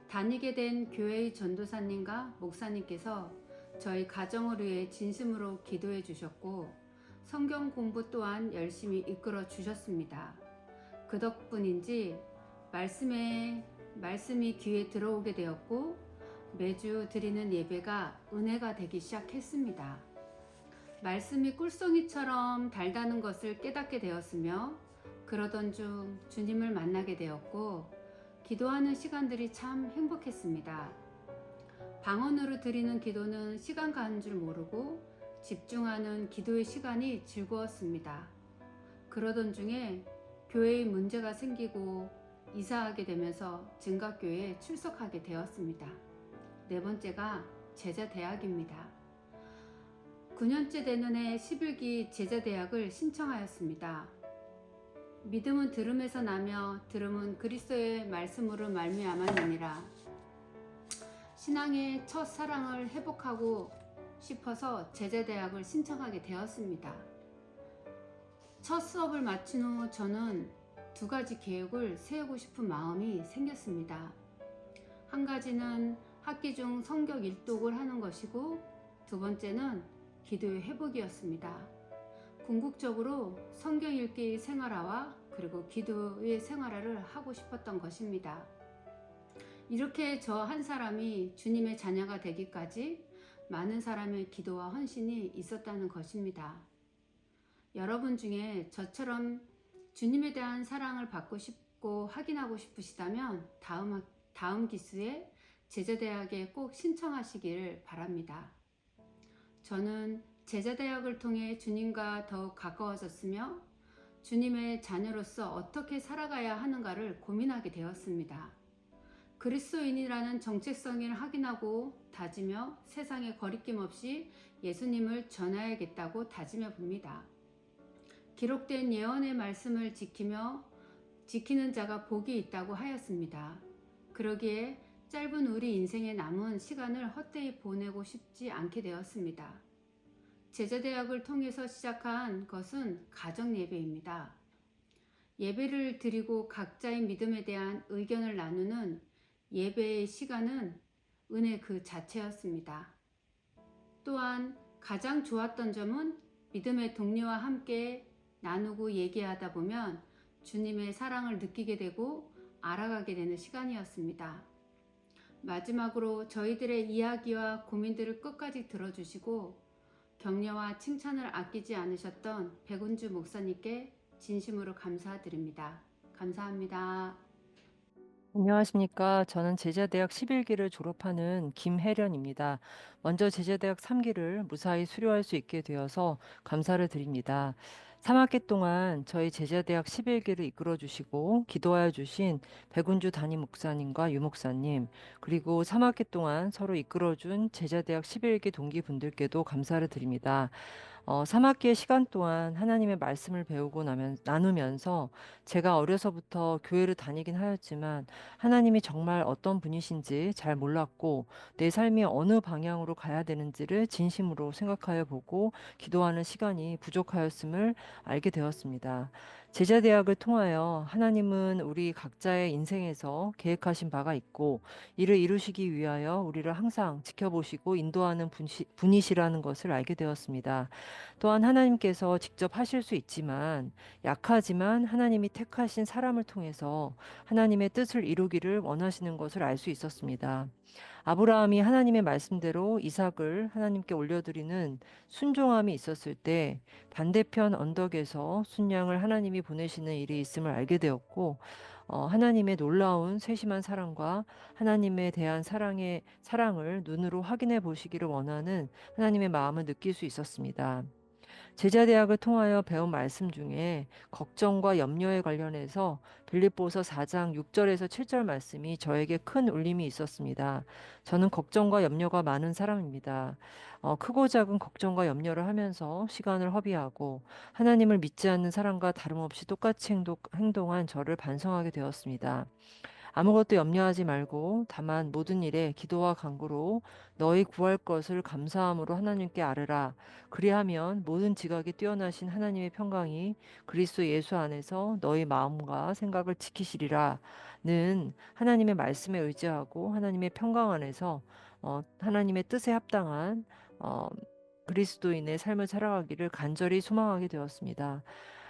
Speaker 6: 다니게 된 교회의 전도사님과 목사님께서 저희 가정을 위해 진심으로 기도해 주셨고 성경 공부 또한 열심히 이끌어 주셨습니다. 그 덕분인지 말씀이 귀에 들어오게 되었고 매주 드리는 예배가 은혜가 되기 시작했습니다. 말씀이 꿀송이처럼 달다는 것을 깨닫게 되었으며 그러던 중 주님을 만나게 되었고 기도하는 시간들이 참 행복했습니다. 방언으로 드리는 기도는 시간 가는 줄 모르고 집중하는 기도의 시간이 즐거웠습니다. 그러던 중에 교회에 문제가 생기고 이사하게 되면서 증가교회에 출석하게 되었습니다. 네 번째가 제자대학입니다. 9년째 되는 해 11기 제자대학을 신청하였습니다. 믿음은 들음에서 나며 들음은 그리스도의 말씀으로 말미암았느니라. 신앙의 첫 사랑을 회복하고 싶어서 제자대학을 신청하게 되었습니다. 첫 수업을 마친 후 저는 두 가지 계획을 세우고 싶은 마음이 생겼습니다. 한 가지는 학기 중 성경 일독을 하는 것이고 두 번째는 기도의 회복이었습니다. 궁극적으로 성경 읽기의 생활화와 그리고 기도의 생활화를 하고 싶었던 것입니다. 이렇게 저 한 사람이 주님의 자녀가 되기까지 많은 사람의 기도와 헌신이 있었다는 것입니다. 여러분 중에 저처럼 주님에 대한 사랑을 받고 싶고 확인하고 싶으시다면 다음 기수에 제자대학에 꼭 신청하시기를 바랍니다. 저는 제자대학을 통해 주님과 더욱 가까워졌으며 주님의 자녀로서 어떻게 살아가야 하는가를 고민하게 되었습니다. 그리스도인이라는 정체성을 확인하고 다지며 세상에 거리낌 없이 예수님을 전해야겠다고 다짐해 봅니다. 기록된 예언의 말씀을 지키며 지키는 자가 복이 있다고 하였습니다. 그러기에 짧은 우리 인생에 남은 시간을 헛되이 보내고 싶지 않게 되었습니다. 제자대학을 통해서 시작한 것은 가정예배입니다. 예배를 드리고 각자의 믿음에 대한 의견을 나누는 예배의 시간은 은혜 그 자체였습니다. 또한 가장 좋았던 점은 믿음의 동료와 함께 나누고 얘기하다 보면 주님의 사랑을 느끼게 되고 알아가게 되는 시간이었습니다. 마지막으로 저희들의 이야기와 고민들을 끝까지 들어주시고 격려와 칭찬을 아끼지 않으셨던 백운주 목사님께 진심으로 감사드립니다. 감사합니다.
Speaker 7: 안녕하십니까. 저는 제자대학 11기를 졸업하는 김혜련입니다. 먼저 제자대학 3기를 무사히 수료할 수 있게 되어서 감사를 드립니다. 3학기 동안 저희 제자대학 11기를 이끌어 주시고 기도하여 주신 백운주 담임 목사님과 유 목사님, 그리고 3학기 동안 서로 이끌어 준 제자대학 11기 동기분들께도 감사를 드립니다. 3학기의 시간 동안 하나님의 말씀을 배우고 나누면서 제가 어려서부터 교회를 다니긴 하였지만 하나님이 정말 어떤 분이신지 잘 몰랐고 내 삶이 어느 방향으로 가야 되는지를 진심으로 생각하여 보고 기도하는 시간이 부족하였음을 알게 되었습니다. 제자대학을 통하여 하나님은 우리 각자의 인생에서 계획하신 바가 있고 이를 이루시기 위하여 우리를 항상 지켜보시고 인도하는 분이시라는 것을 알게 되었습니다. 또한 하나님께서 직접 하실 수 있지만 약하지만 하나님이 택하신 사람을 통해서 하나님의 뜻을 이루기를 원하시는 것을 알 수 있었습니다. 아브라함이 하나님의 말씀대로 이삭을 하나님께 올려드리는 순종함이 있었을 때 반대편 언덕에서 순양을 하나님이 보내시는 일이 있음을 알게 되었고 하나님의 놀라운 세심한 사랑과 하나님에 대한 사랑을 눈으로 확인해 보시기를 원하는 하나님의 마음을 느낄 수 있었습니다. 제자대학을 통하여 배운 말씀 중에 걱정과 염려에 관련해서 빌립보서 4장 6절에서 7절 말씀이 저에게 큰 울림이 있었습니다. 저는 걱정과 염려가 많은 사람입니다. 크고 작은 걱정과 염려를 하면서 시간을 허비하고 하나님을 믿지 않는 사람과 다름없이 똑같이 행동한 저를 반성하게 되었습니다. 아무것도 염려하지 말고 다만 모든 일에 기도와 간구로 너희 구할 것을 감사함으로 하나님께 아뢰라. 그리하면 모든 지각이 뛰어나신 하나님의 평강이 그리스도 예수 안에서 너희 마음과 생각을 지키시리라는 하나님의 말씀에 의지하고 하나님의 평강 안에서 하나님의 뜻에 합당한 그리스도인의 삶을 살아가기를 간절히 소망하게 되었습니다.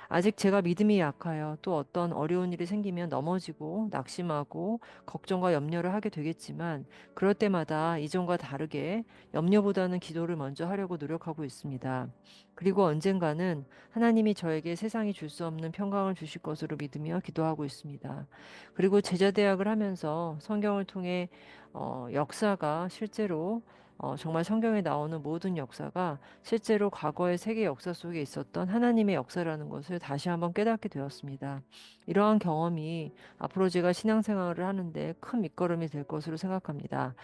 Speaker 7: 아직 제가 믿음이 약하여 또 어떤 어려운 일이 생기면 넘어지고 낙심하고 걱정과 염려를 하게 되겠지만 그럴 때마다 이전과 다르게 염려보다는 기도를 먼저 하려고 노력하고 있습니다. 그리고 언젠가는 하나님이 저에게 세상이 줄 수 없는 평강을 주실 것으로 믿으며 기도하고 있습니다. 그리고 제자대학을 하면서 성경을 통해 역사가 실제로 정말 성경에 나오는 모든 역사가 실제로 과거의 세계 역사 속에 있었던 하나님의 역사라는 것을 다시 한번 깨닫게 되었습니다. 이러한 경험이 앞으로 제가 신앙생활을 하는데 큰 밑거름이 될 것으로 생각합니다.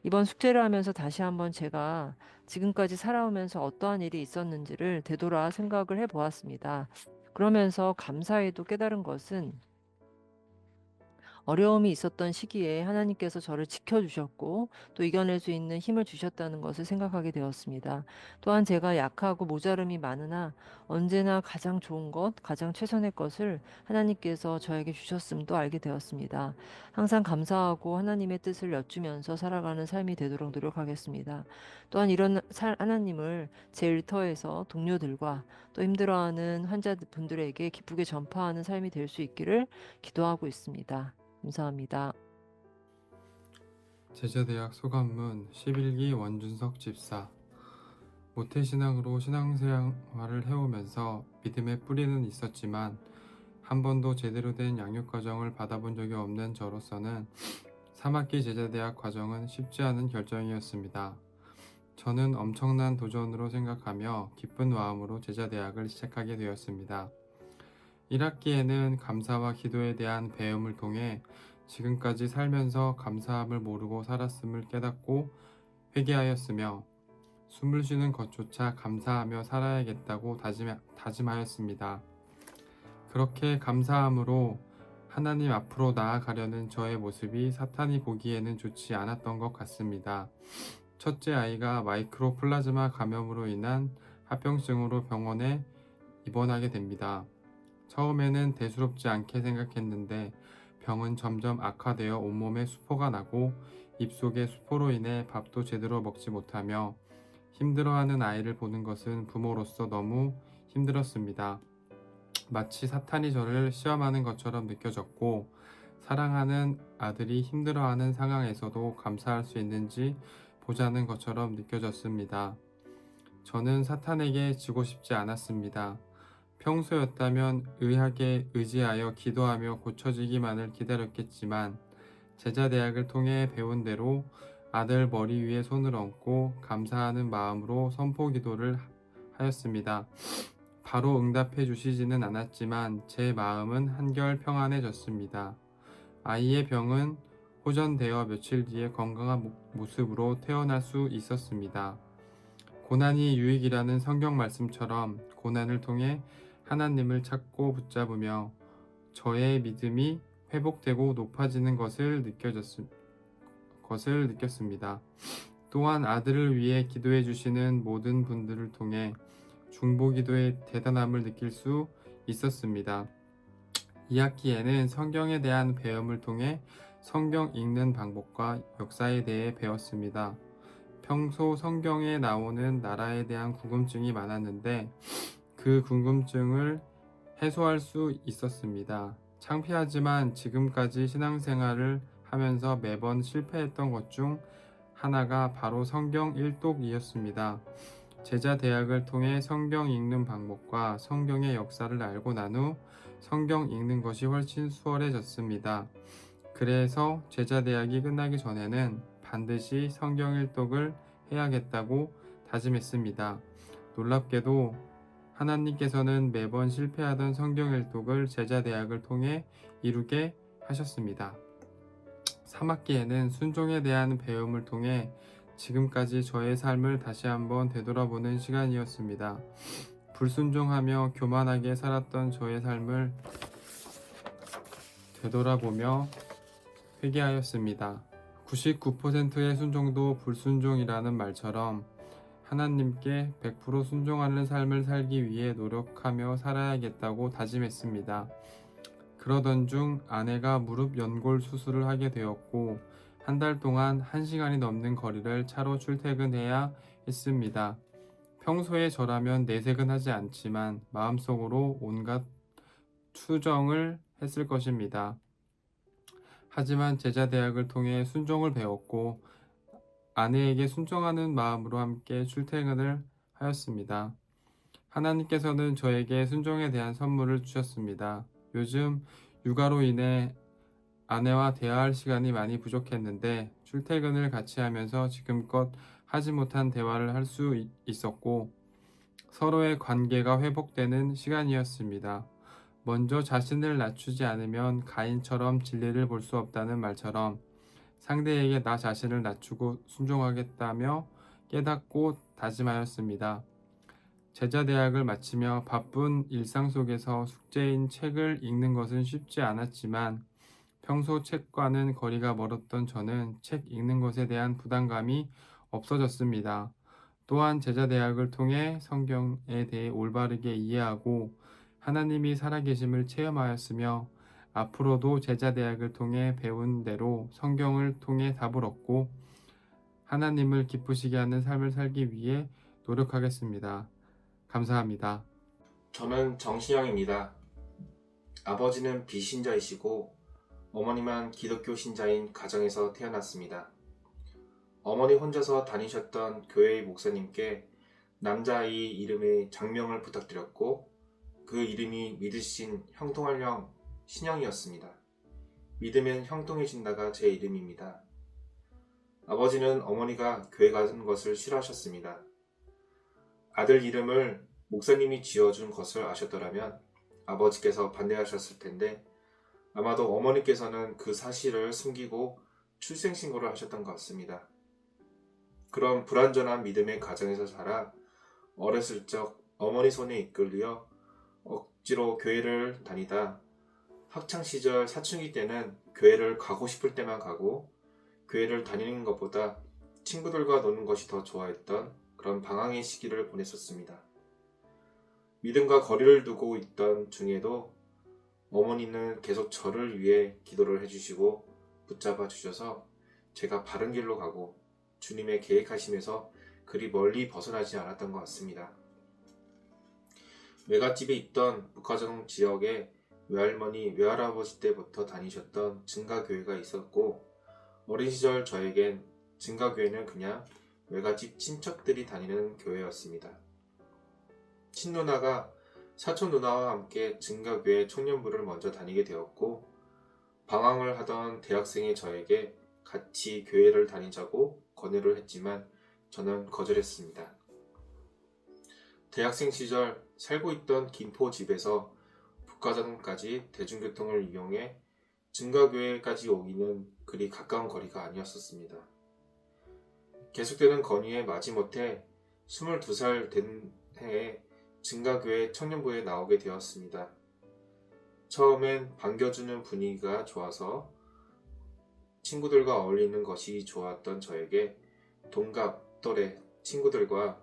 Speaker 7: 이번 숙제를 하면서 다시 한번 제가 지금까지 살아오면서 어떠한 일이 있었는지를 되돌아 생각을 해보았습니다. 그러면서 감사에도 깨달은 것은 어려움이 있었던 시기에 하나님께서 저를 지켜주셨고 또 이겨낼 수 있는 힘을 주셨다는 것을 생각하게 되었습니다. 또한 제가 약하고 모자름이 많으나 언제나 가장 좋은 것, 가장 최선의 것을 하나님께서 저에게 주셨음도 알게 되었습니다. 항상 감사하고 하나님의 뜻을 여쭈면서 살아가는 삶이 되도록 노력하겠습니다. 또한 이런 하나님을 제 일터에서 동료들과 또 힘들어하는 환자분들에게 기쁘게 전파하는 삶이 될 수 있기를 기도하고 있습니다. 감사합니다.
Speaker 8: 제자대학 소감문 11기 원준석 집사. 모태신앙으로 신앙생활을 해오면서 믿음의 뿌리는 있었지만 한 번도 제대로 된 양육과정을 받아본 적이 없는 저로서는 3학기 제자대학 과정은 쉽지 않은 결정이었습니다. 저는 엄청난 도전으로 생각하며 기쁜 마음으로 제자대학을 시작하게 되었습니다. 1학기에는 감사와 기도에 대한 배움을 통해 지금까지 살면서 감사함을 모르고 살았음을 깨닫고 회개하였으며 숨을 쉬는 것조차 감사하며 살아야겠다고 다짐하였습니다. 그렇게 감사함으로 하나님 앞으로 나아가려는 저의 모습이 사탄이 보기에는 좋지 않았던 것 같습니다. 첫째 아이가 마이크로 플라즈마 감염으로 인한 합병증으로 병원에 입원하게 됩니다. 처음에는 대수롭지 않게 생각했는데 병은 점점 악화되어 온몸에 수포가 나고 입속에 수포로 인해 밥도 제대로 먹지 못하며 힘들어하는 아이를 보는 것은 부모로서 너무 힘들었습니다. 마치 사탄이 저를 시험하는 것처럼 느껴졌고 사랑하는 아들이 힘들어하는 상황에서도 감사할 수 있는지 보자는 것처럼 느껴졌습니다. 저는 사탄에게 지고 싶지 않았습니다. 평소였다면 의학에 의지하여 기도하며 고쳐지기만을 기다렸겠지만 제자대학을 통해 배운 대로 아들 머리 위에 손을 얹고 감사하는 마음으로 선포기도를 하였습니다. 바로 응답해 주시지는 않았지만 제 마음은 한결 평안해졌습니다. 아이의 병은 호전되어 며칠 뒤에 건강한 모습으로 태어날 수 있었습니다. 고난이 유익이라는 성경 말씀처럼 고난을 통해 하나님을 찾고 붙잡으며 저의 믿음이 회복되고 높아지는 것을 느꼈습니다. 또한 아들을 위해 기도해 주시는 모든 분들을 통해 중보기도의 대단함을 느낄 수 있었습니다. 2학기에는 성경에 대한 배움을 통해 성경 읽는 방법과 역사에 대해 배웠습니다. 평소 성경에 나오는 나라에 대한 궁금증이 많았는데 그 궁금증을 해소할 수 있었습니다. 창피하지만 지금까지 신앙생활을 하면서 매번 실패했던 것 중 하나가 바로 성경 일독이었습니다. 제자 대학을 통해 성경 읽는 방법과 성경의 역사를 알고 난 후 성경 읽는 것이 훨씬 수월해졌습니다. 그래서 제자 대학이 끝나기 전에는 반드시 성경 일독을 해야겠다고 다짐했습니다. 놀랍게도 하나님께서는 매번 실패하던 성경 일독을 제자 대학을 통해 이루게 하셨습니다. 3학기에는 순종에 대한 배움을 통해 지금까지 저의 삶을 다시 한번 되돌아보는 시간이었습니다. 불순종하며 교만하게 살았던 저의 삶을 되돌아보며 회개하였습니다. 99%의 순종도 불순종이라는 말처럼 하나님께 100% 순종하는 삶을 살기 위해 노력하며 살아야겠다고 다짐했습니다. 그러던 중 아내가 무릎 연골 수술을 하게 되었고 한 달 동안 1시간이 넘는 거리를 차로 출퇴근해야 했습니다. 평소에 저라면 내색은 하지 않지만 마음속으로 온갖 투정을 했을 것입니다. 하지만 제자대학을 통해 순종을 배웠고 아내에게 순종하는 마음으로 함께 출퇴근을 하였습니다. 하나님께서는 저에게 순종에 대한 선물을 주셨습니다. 요즘 육아로 인해 아내와 대화할 시간이 많이 부족했는데 출퇴근을 같이 하면서 지금껏 하지 못한 대화를 할 수 있었고 서로의 관계가 회복되는 시간이었습니다. 먼저 자신을 낮추지 않으면 가인처럼 진리를 볼 수 없다는 말처럼 상대에게 나 자신을 낮추고 순종하겠다며 깨닫고 다짐하였습니다. 제자대학을 마치며 바쁜 일상 속에서 숙제인 책을 읽는 것은 쉽지 않았지만 평소 책과는 거리가 멀었던 저는 책 읽는 것에 대한 부담감이 없어졌습니다. 또한 제자대학을 통해 성경에 대해 올바르게 이해하고 하나님이 살아계심을 체험하였으며 앞으로도 제자대학을 통해 배운 대로 성경을 통해 답을 얻고 하나님을 기쁘시게 하는 삶을 살기 위해 노력하겠습니다. 감사합니다.
Speaker 9: 저는 정신영입니다. 아버지는 비신자이시고 어머니만 기독교 신자인 가정에서 태어났습니다. 어머니 혼자서 다니셨던 교회의 목사님께 남자아이 이름의 장명을 부탁드렸고 그 이름이 믿으신 형통할령 신영이었습니다. 믿으면 형통해진다가 제 이름입니다. 아버지는 어머니가 교회 가는 것을 싫어하셨습니다. 아들 이름을 목사님이 지어준 것을 아셨더라면 아버지께서 반대하셨을 텐데 아마도 어머니께서는 그 사실을 숨기고 출생신고를 하셨던 것 같습니다. 그런 불완전한 믿음의 가정에서 자라 어렸을 적 어머니 손에 이끌려 억지로 교회를 다니다 학창시절 사춘기 때는 교회를 가고 싶을 때만 가고 교회를 다니는 것보다 친구들과 노는 것이 더 좋아했던 그런 방황의 시기를 보냈었습니다. 믿음과 거리를 두고 있던 중에도 어머니는 계속 저를 위해 기도를 해주시고 붙잡아 주셔서 제가 바른 길로 가고 주님의 계획하심에서 그리 멀리 벗어나지 않았던 것 같습니다. 외갓집에 있던 북가정 지역에 외할머니, 외할아버지 때부터 다니셨던 증가교회가 있었고 어린 시절 저에겐 증가교회는 그냥 외갓집 친척들이 다니는 교회였습니다. 친누나가 사촌 누나와 함께 증가교회 청년부를 먼저 다니게 되었고 방황을 하던 대학생의 저에게 같이 교회를 다니자고 권유를 했지만 저는 거절했습니다. 대학생 시절 살고 있던 김포 집에서 북가정까지 대중교통을 이용해 증가교회까지 오기는 그리 가까운 거리가 아니었었습니다. 계속되는 건의에 마지못해 22살 된 해에 증가교회 청년부에 나오게 되었습니다. 처음엔 반겨주는 분위기가 좋아서 친구들과 어울리는 것이 좋았던 저에게 동갑 또래 친구들과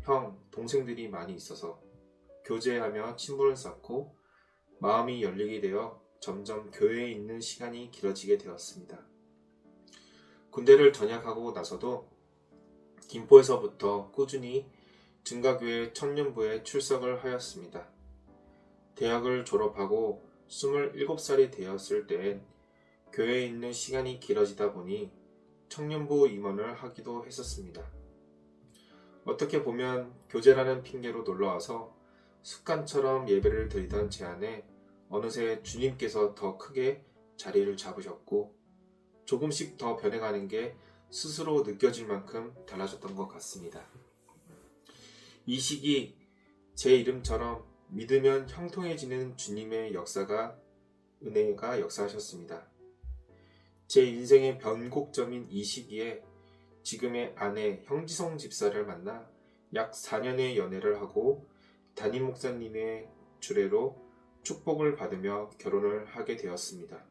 Speaker 9: 형, 동생들이 많이 있어서 교제하며 친분을 쌓고 마음이 열리게 되어 점점 교회에 있는 시간이 길어지게 되었습니다. 군대를 전역하고 나서도 김포에서부터 꾸준히 증가교회 청년부에 출석을 하였습니다. 대학을 졸업하고 27살이 되었을 때엔 교회에 있는 시간이 길어지다 보니 청년부 임원을 하기도 했었습니다. 어떻게 보면 교제라는 핑계로 놀러와서 습관처럼 예배를 드리던 제 안에 어느새 주님께서 더 크게 자리를 잡으셨고 조금씩 더 변해가는 게 스스로 느껴질 만큼 달라졌던 것 같습니다. 이 시기 제 이름처럼 믿으면 형통해지는 주님의 은혜가 역사하셨습니다. 제 인생의 변곡점인 이 시기에 지금의 아내 형지성 집사를 만나 약 4년의 연애를 하고 담임 목사님의 주례로 축복을 받으며 결혼을 하게 되었습니다.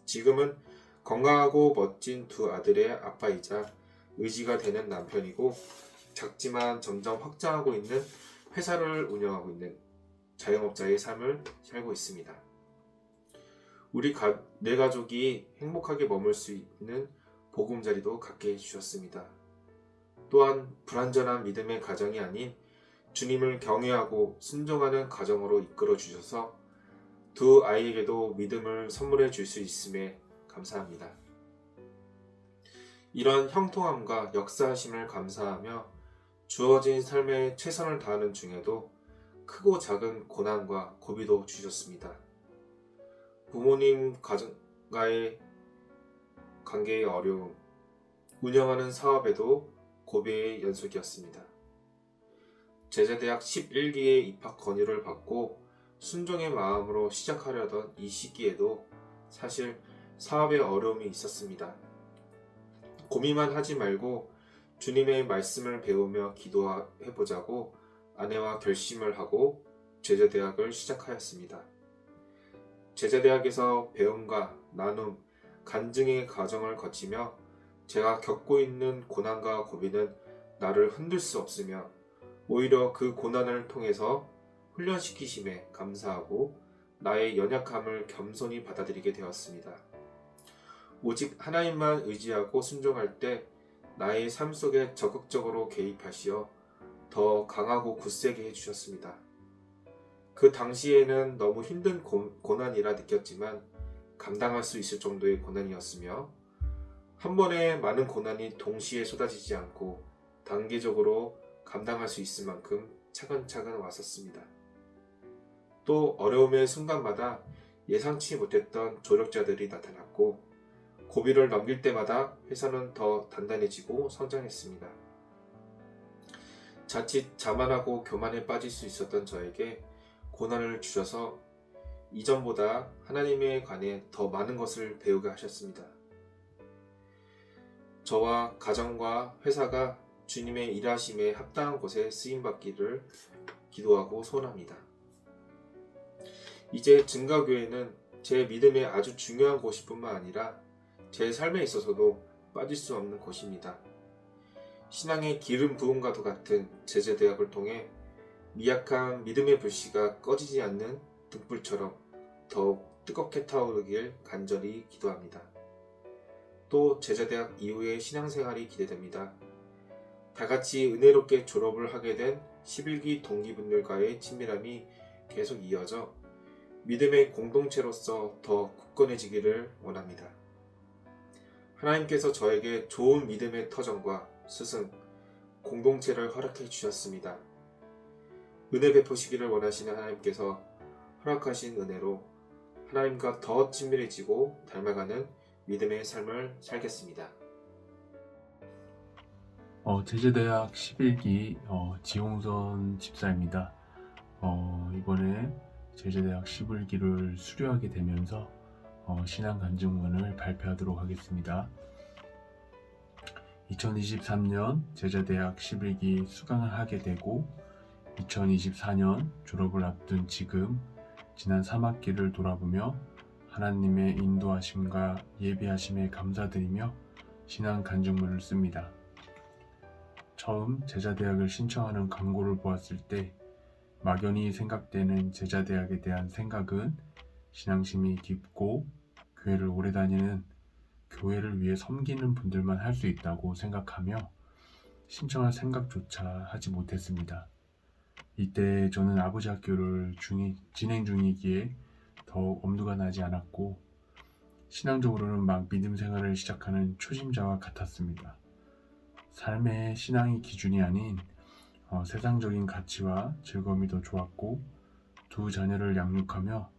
Speaker 9: 지금은 건강하고 멋진 두 아들의 아빠이자 의지가 되는 남편이고 작지만 점점 확장하고 있는 회사를 운영하고 있는 자영업자의 삶을 살고 있습니다. 우리 내 가족이 행복하게 머물 수 있는 보금자리도 갖게 해주셨습니다. 또한 불완전한 믿음의 가정이 아닌 주님을 경외하고 순종하는 가정으로 이끌어 주셔서 두 아이에게도 믿음을 선물해 줄 수 있음에 감사합니다. 이런 형통함과 역사하심을 감사하며 주어진 삶에 최선을 다하는 중에도 크고 작은 고난과 고비도 주셨습니다. 부모님 가정과의 관계의 어려움, 운영하는 사업에도 고비의 연속이었습니다. 제자대학 11기에 입학 권유를 받고 순종의 마음으로 시작하려던 이 시기에도 사실 사업에 어려움이 있었습니다. 고민만 하지 말고 주님의 말씀을 배우며 기도해보자고 아내와 결심을 하고 제자대학을 시작하였습니다. 제자대학에서 배움과 나눔, 간증의 과정을 거치며 제가 겪고 있는 고난과 고비는 나를 흔들 수 없으며 오히려 그 고난을 통해서 훈련시키심에 감사하고 나의 연약함을 겸손히 받아들이게 되었습니다. 오직 하나님만 의지하고 순종할 때 나의 삶 속에 적극적으로 개입하시어 더 강하고 굳세게 해주셨습니다. 그 당시에는 너무 힘든 고난이라 느꼈지만 감당할 수 있을 정도의 고난이었으며 한 번에 많은 고난이 동시에 쏟아지지 않고 단계적으로 감당할 수 있을 만큼 차근차근 왔었습니다. 또 어려움의 순간마다 예상치 못했던 조력자들이 나타났고 고비를 넘길 때마다 회사는 더 단단해지고 성장했습니다. 자칫 자만하고 교만에 빠질 수 있었던 저에게 고난을 주셔서 이전보다 하나님에 관해 더 많은 것을 배우게 하셨습니다. 저와 가정과 회사가 주님의 일하심에 합당한 곳에 쓰임받기를 기도하고 소원합니다. 이제 증가교회는 제 믿음의 아주 중요한 곳일 뿐만 아니라 제 삶에 있어서도 빠질 수 없는 곳입니다. 신앙의 기름 부음과도 같은 제자대학을 통해 미약한 믿음의 불씨가 꺼지지 않는 등불처럼 더욱 뜨겁게 타오르길 간절히 기도합니다. 또 제자대학 이후의 신앙생활이 기대됩니다. 다같이 은혜롭게 졸업을 하게 된 11기 동기분들과의 친밀함이 계속 이어져 믿음의 공동체로서 더 굳건해지기를 원합니다. 하나님께서 저에게 좋은 믿음의 터전과 스승, 공동체를 허락해 주셨습니다. 은혜 베푸시기를 원하시는 하나님께서 허락하신 은혜로 하나님과 더 친밀해지고 닮아가는 믿음의 삶을 살겠습니다.
Speaker 10: 제자대학 11기 지홍선 집사입니다. 이번에 제자대학 11기를 수료하게 되면서 신앙 간증문을 발표하도록 하겠습니다. 2023년 제자대학 11기 수강을 하게 되고 2024년 졸업을 앞둔 지금 지난 3학기를 돌아보며 하나님의 인도하심과 예비하심에 감사드리며 신앙 간증문을 씁니다. 처음 제자대학을 신청하는 광고를 보았을 때 막연히 생각되는 제자대학에 대한 생각은 신앙심이 깊고 교회를 오래 다니는 교회를 위해 섬기는 분들만 할 수 있다고 생각하며 신청할 생각조차 하지 못했습니다. 이때 저는 아버지 학교를 진행 중이기에 더욱 엄두가 나지 않았고 신앙적으로는 막 믿음 생활을 시작하는 초심자와 같았습니다. 삶의 신앙이 기준이 아닌 세상적인 가치와 즐거움이 더 좋았고 두 자녀를 양육하며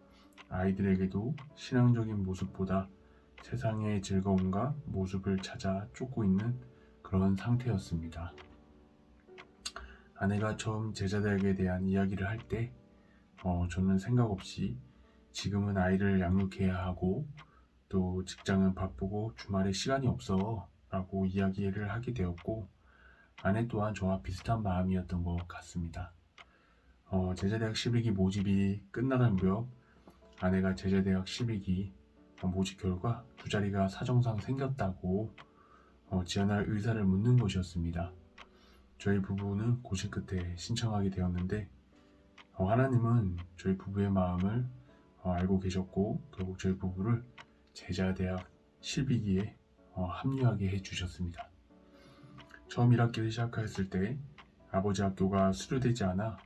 Speaker 10: 아이들에게도 신앙적인 모습보다 세상의 즐거움과 모습을 찾아 쫓고 있는 그런 상태였습니다. 아내가 처음 제자대학에 대한 이야기를 할 때 저는 생각 없이 지금은 아이를 양육해야 하고 또 직장은 바쁘고 주말에 시간이 없어 라고 이야기를 하게 되었고 아내 또한 저와 비슷한 마음이었던 것 같습니다. 제자대학 11기 모집이 끝나갈 무렵 아내가 제자대학 11기 모집 결과 두 자리가 사정상 생겼다고 지원할 의사를 묻는 것이었습니다. 저희 부부는 고심 끝에 신청하게 되었는데 하나님은 저희 부부의 마음을 알고 계셨고 결국 저희 부부를 제자대학 12기에 합류하게 해주셨습니다. 처음 1학기를 시작했을 때 아버지 학교가 수료되지 않아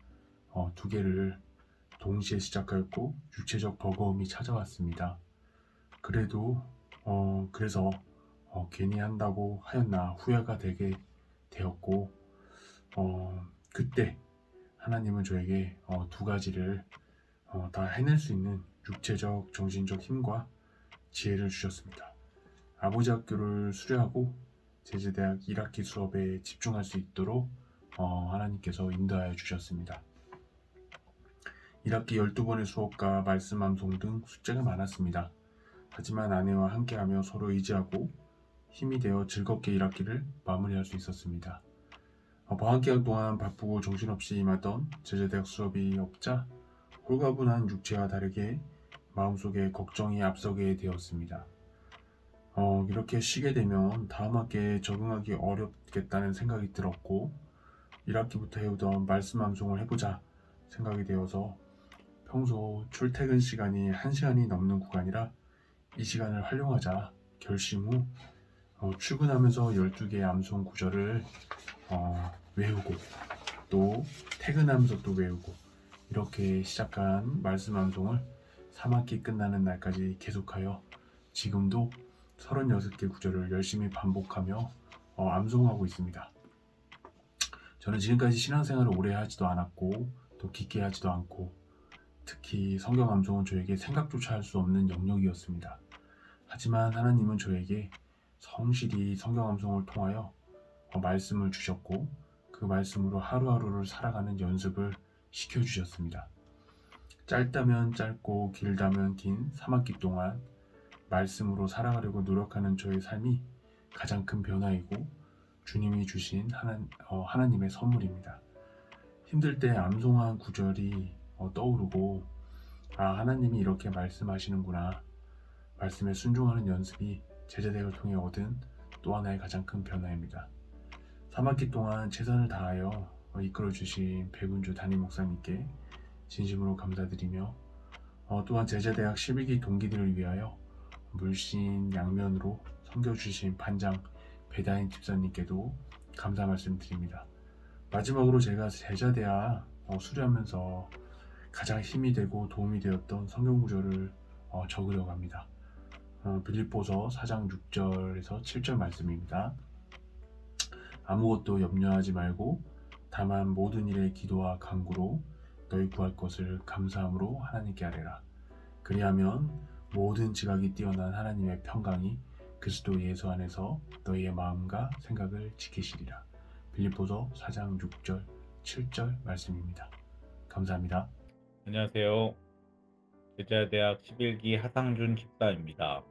Speaker 10: 두 개를 동시에 시작하였고 육체적 버거움이 찾아왔습니다. 그래서 괜히 한다고 하였나 후회가 되게 되었고 그때 하나님은 저에게 두 가지를 다 해낼 수 있는 육체적, 정신적 힘과 지혜를 주셨습니다. 아버지 학교를 수료하고 제자대학 1학기 수업에 집중할 수 있도록 하나님께서 인도하여 주셨습니다. 1학기 12번의 수업과 말씀 암송 등 숙제가 많았습니다. 하지만 아내와 함께하며 서로 의지하고 힘이 되어 즐겁게 1학기를 마무리할 수 있었습니다. 방학기간 동안 바쁘고 정신없이 임하던 제자대학 수업이 없자 홀가분한 육체와 다르게 마음속에 걱정이 앞서게 되었습니다. 이렇게 쉬게 되면 다음 학기에 적응하기 어렵겠다는 생각이 들었고 1학기부터 해오던 말씀 암송을 해보자 생각이 되어서 평소 출퇴근 시간이 1시간이 넘는 구간이라 이 시간을 활용하자 결심 후 출근하면서 12개의 암송 구절을 외우고 또 퇴근하면서 또 외우고 이렇게 시작한 말씀 암송을 3학기 끝나는 날까지 계속하여 지금도 36개 구절을 열심히 반복하며 암송하고 있습니다. 저는 지금까지 신앙생활을 오래 하지도 않았고 또 깊게 하지도 않고 특히 성경 암송은 저에게 생각조차 할 수 없는 영역이었습니다. 하지만 하나님은 저에게 성실히 성경 암송을 통하여 말씀을 주셨고 그 말씀으로 하루하루를 살아가는 연습을 시켜주셨습니다. 짧다면 짧고 길다면 긴 3학기 동안 말씀으로 살아가려고 노력하는 저의 삶이 가장 큰 변화이고 주님이 주신 하나님의 선물입니다. 힘들 때 암송한 구절이 떠오르고 하나님이 이렇게 말씀하시는구나. 말씀에 순종하는 연습이 제자대학을 통해 얻은 또 하나의 가장 큰 변화입니다. 3학기 동안 최선을 다하여 이끌어주신 백운주 담임 목사님께 진심으로 감사드리며 또한 제자대학 11기 동기들을 위하여 물씬 양면으로 섬겨주신 반장 배다인 집사님께도 감사 말씀드립니다. 마지막으로 제가 제자대학 수료하면서 가장 힘이 되고 도움이 되었던 성경 구절을 적으려고 합니다. 빌립보서 4장 6절에서 7절 말씀입니다. 아무것도 염려하지 말고 다만 모든 일에 기도와 간구로 너희 구할 것을 감사함으로 하나님께 아뢰라. 그리하면 모든 지각이 뛰어난 하나님의 평강이 그리스도 예수 안에서 너희의 마음과 생각을 지키시리라. 빌립보서 4장 6절 7절 말씀입니다. 감사합니다.
Speaker 11: 안녕하세요. 제자대학 11기 하상준 집사입니다.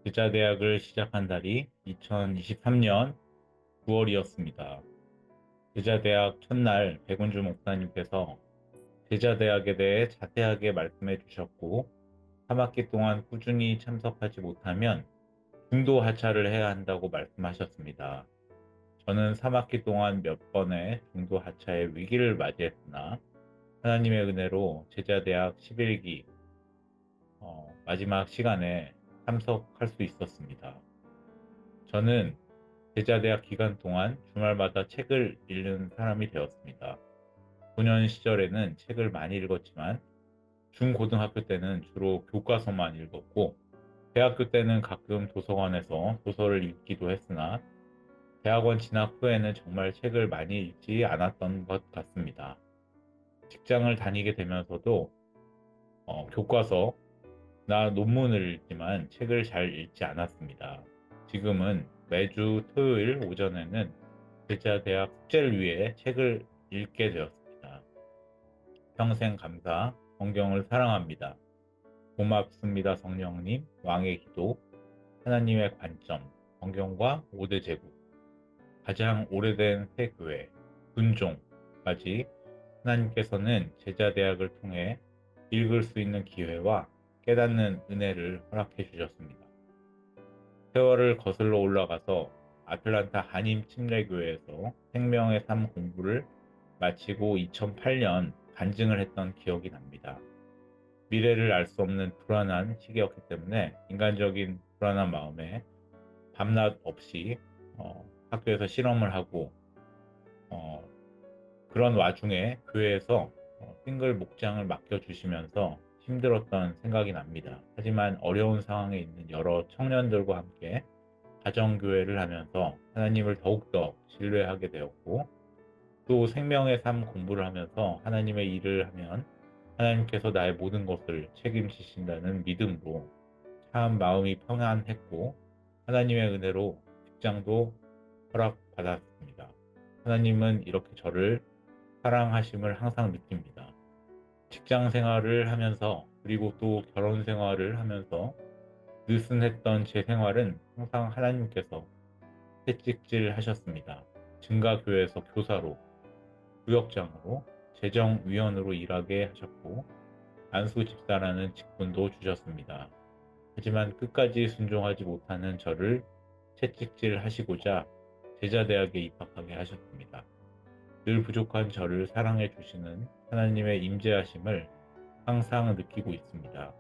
Speaker 11: 제자대학을 시작한 달이 2023년 9월이었습니다. 제자대학 첫날 백운주 목사님께서 제자대학에 대해 자세하게 말씀해 주셨고 3학기 동안 꾸준히 참석하지 못하면 중도 하차를 해야 한다고 말씀하셨습니다. 저는 3학기 동안 몇 번의 중도 하차의 위기를 맞이했으나 하나님의 은혜로 제자대학 11기 마지막 시간에 참석할 수 있었습니다. 저는 제자대학 기간 동안 주말마다 책을 읽는 사람이 되었습니다. 9년 시절에는 책을 많이 읽었지만 중고등학교 때는 주로 교과서만 읽었고 대학교 때는 가끔 도서관에서 소설을 읽기도 했으나 대학원 진학 후에는 정말 책을 많이 읽지 않았던 것 같습니다. 직장을 다니게 되면서도 교과서나 논문을 읽지만 책을 잘 읽지 않았습니다. 지금은 매주 토요일 오전에는 제자대학 숙제를 위해 책을 읽게 되었습니다. 평생 감사, 성경을 사랑합니다. 고맙습니다 성령님, 왕의 기도, 하나님의 관점, 성경과 5대 제국, 가장 오래된 새 교회, 분종까지 하나님께서는 제자대학을 통해 읽을 수 있는 기회와 깨닫는 은혜를 허락해 주셨습니다. 세월을 거슬러 올라가서 아틀란타 한인 침례교회에서 생명의 삶 공부를 마치고 2008년 간증을 했던 기억이 납니다. 미래를 알 수 없는 불안한 시기였기 때문에 인간적인 불안한 마음에 밤낮 없이 학교에서 실험을 하고 그런 와중에 교회에서 싱글 목장을 맡겨주시면서 힘들었던 생각이 납니다. 하지만 어려운 상황에 있는 여러 청년들과 함께 가정교회를 하면서 하나님을 더욱더 신뢰하게 되었고 또 생명의 삶 공부를 하면서 하나님의 일을 하면 하나님께서 나의 모든 것을 책임지신다는 믿음으로 참 마음이 평안했고 하나님의 은혜로 직장도 허락받았습니다. 하나님은 이렇게 저를 사랑하심을 항상 느낍니다. 직장 생활을 하면서 그리고 또 결혼 생활을 하면서 느슨했던 제 생활은 항상 하나님께서 채찍질 하셨습니다. 증가교회에서 교사로, 구역장으로, 재정위원으로 일하게 하셨고 안수 집사라는 직분도 주셨습니다. 하지만 끝까지 순종하지 못하는 저를 채찍질 하시고자 제자대학에 입학하게 하셨습니다. 늘 부족한 저를 사랑해 주시는 하나님의 임재하심을 항상 느끼고 있습니다.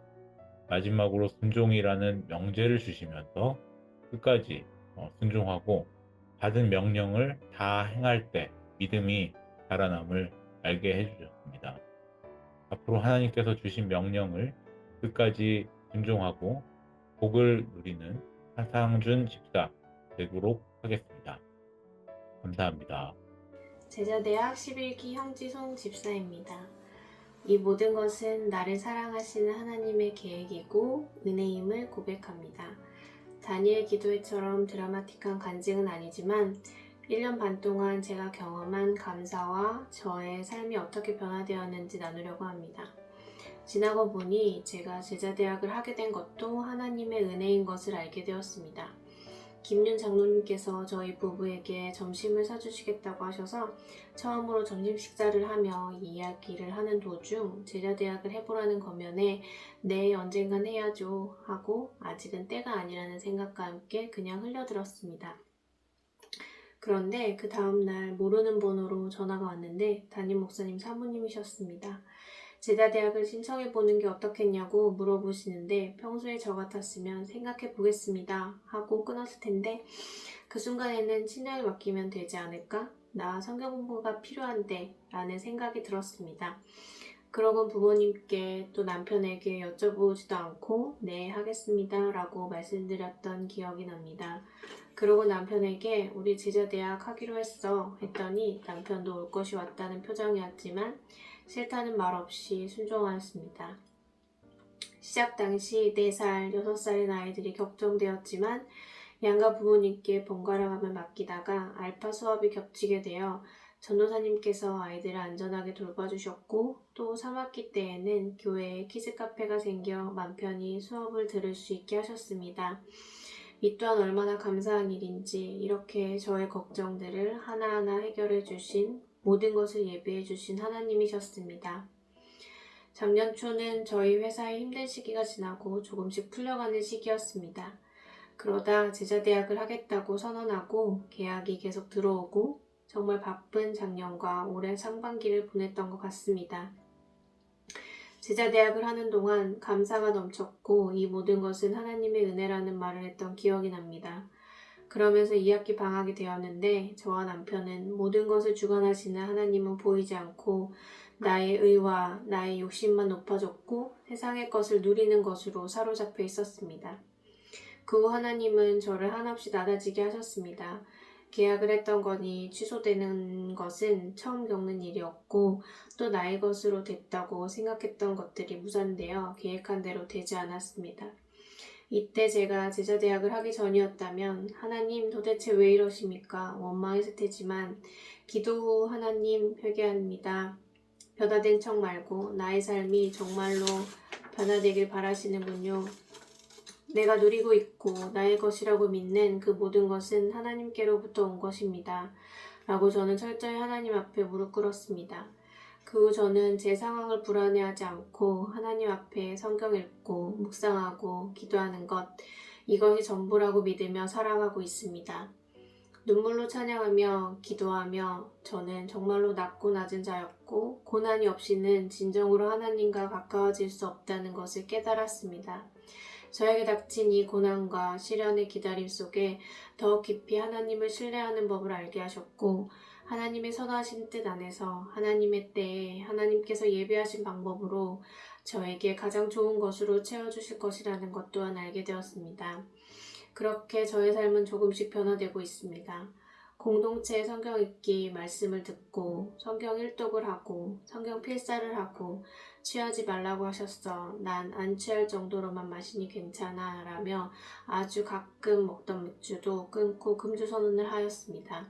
Speaker 11: 마지막으로 순종이라는 명제를 주시면서 끝까지 순종하고 받은 명령을 다 행할 때 믿음이 살아남을 알게 해주셨습니다. 앞으로 하나님께서 주신 명령을 끝까지 순종하고 복을 누리는 하상준 집사 되도록 하겠습니다. 감사합니다.
Speaker 12: 제자대학 11기 형지송 집사입니다. 이 모든 것은 나를 사랑하시는 하나님의 계획이고 은혜임을 고백합니다. 다니엘 기도회처럼 드라마틱한 간증은 아니지만 1년 반 동안 제가 경험한 감사와 저의 삶이 어떻게 변화되었는지 나누려고 합니다. 지나고 보니 제가 제자대학을 하게 된 것도 하나님의 은혜인 것을 알게 되었습니다. 김윤 장로님께서 저희 부부에게 점심을 사주시겠다고 하셔서 처음으로 점심 식사를 하며 이 이야기를 하는 도중 제자대학을 해보라는 거면에 네 언젠간 해야죠 하고 아직은 때가 아니라는 생각과 함께 그냥 흘려들었습니다. 그런데 그 다음날 모르는 번호로 전화가 왔는데 담임 목사님 사모님이셨습니다. 제자대학을 신청해보는 게 어떻겠냐고 물어보시는데 평소에 저 같았으면 생각해보겠습니다 하고 끊었을 텐데 그 순간에는 친정에 맡기면 되지 않을까? 나 성경 공부가 필요한데 라는 생각이 들었습니다. 그러곤 부모님께 또 남편에게 여쭤보지도 않고 네 하겠습니다 라고 말씀드렸던 기억이 납니다. 그러고 남편에게 우리 제자대학 하기로 했더니 남편도 올 것이 왔다는 표정이었지만 싫다는 말 없이 순종하였습니다. 시작 당시 4살, 6살의 아이들이 격정되었지만 양가 부모님께 번갈아가며 맡기다가 알파 수업이 겹치게 되어 전도사님께서 아이들을 안전하게 돌봐주셨고 또 3학기 때에는 교회에 키즈카페가 생겨 맘 편히 수업을 들을 수 있게 하셨습니다. 이 또한 얼마나 감사한 일인지 이렇게 저의 걱정들을 하나하나 해결해 주신 모든 것을 예비해 주신 하나님이셨습니다. 작년 초는 저희 회사의 힘든 시기가 지나고 조금씩 풀려가는 시기였습니다. 그러다 제자대학을 하겠다고 선언하고 계약이 계속 들어오고 정말 바쁜 작년과 올해 상반기를 보냈던 것 같습니다. 제자대학을 하는 동안 감사가 넘쳤고 이 모든 것은 하나님의 은혜라는 말을 했던 기억이 납니다. 그러면서 2학기 방학이 되었는데 저와 남편은 모든 것을 주관하시는 하나님은 보이지 않고 나의 의와 나의 욕심만 높아졌고 세상의 것을 누리는 것으로 사로잡혀 있었습니다. 그 후 하나님은 저를 한없이 낮아지게 하셨습니다. 계약을 했던 거니 취소되는 것은 처음 겪는 일이었고 또 나의 것으로 됐다고 생각했던 것들이 무산되어 계획한 대로 되지 않았습니다. 이때 제가 제자대학을 하기 전이었다면 하나님 도대체 왜 이러십니까? 원망했을 테지만 기도 후 하나님 회개합니다. 변화된 척 말고 나의 삶이 정말로 변화되길 바라시는군요. 내가 누리고 있고 나의 것이라고 믿는 그 모든 것은 하나님께로부터 온 것입니다. 라고 저는 철저히 하나님 앞에 무릎 꿇었습니다. 그 후 저는 제 상황을 불안해하지 않고 하나님 앞에 성경 읽고 묵상하고 기도하는 것 이것이 전부라고 믿으며 살아가고 있습니다. 눈물로 찬양하며 기도하며 저는 정말로 낮고 낮은 자였고 고난이 없이는 진정으로 하나님과 가까워질 수 없다는 것을 깨달았습니다. 저에게 닥친 이 고난과 시련의 기다림 속에 더욱 깊이 하나님을 신뢰하는 법을 알게 하셨고 하나님의 선하신 뜻 안에서 하나님의 때에 하나님께서 예비하신 방법으로 저에게 가장 좋은 것으로 채워주실 것이라는 것 또한 알게 되었습니다. 그렇게 저의 삶은 조금씩 변화되고 있습니다. 공동체의 성경 읽기 말씀을 듣고 성경 일독을 하고 성경 필사를 하고 취하지 말라고 하셨어. 난 안 취할 정도로만 마시니 괜찮아 라며 아주 가끔 먹던 맥주도 끊고 금주 선언을 하였습니다.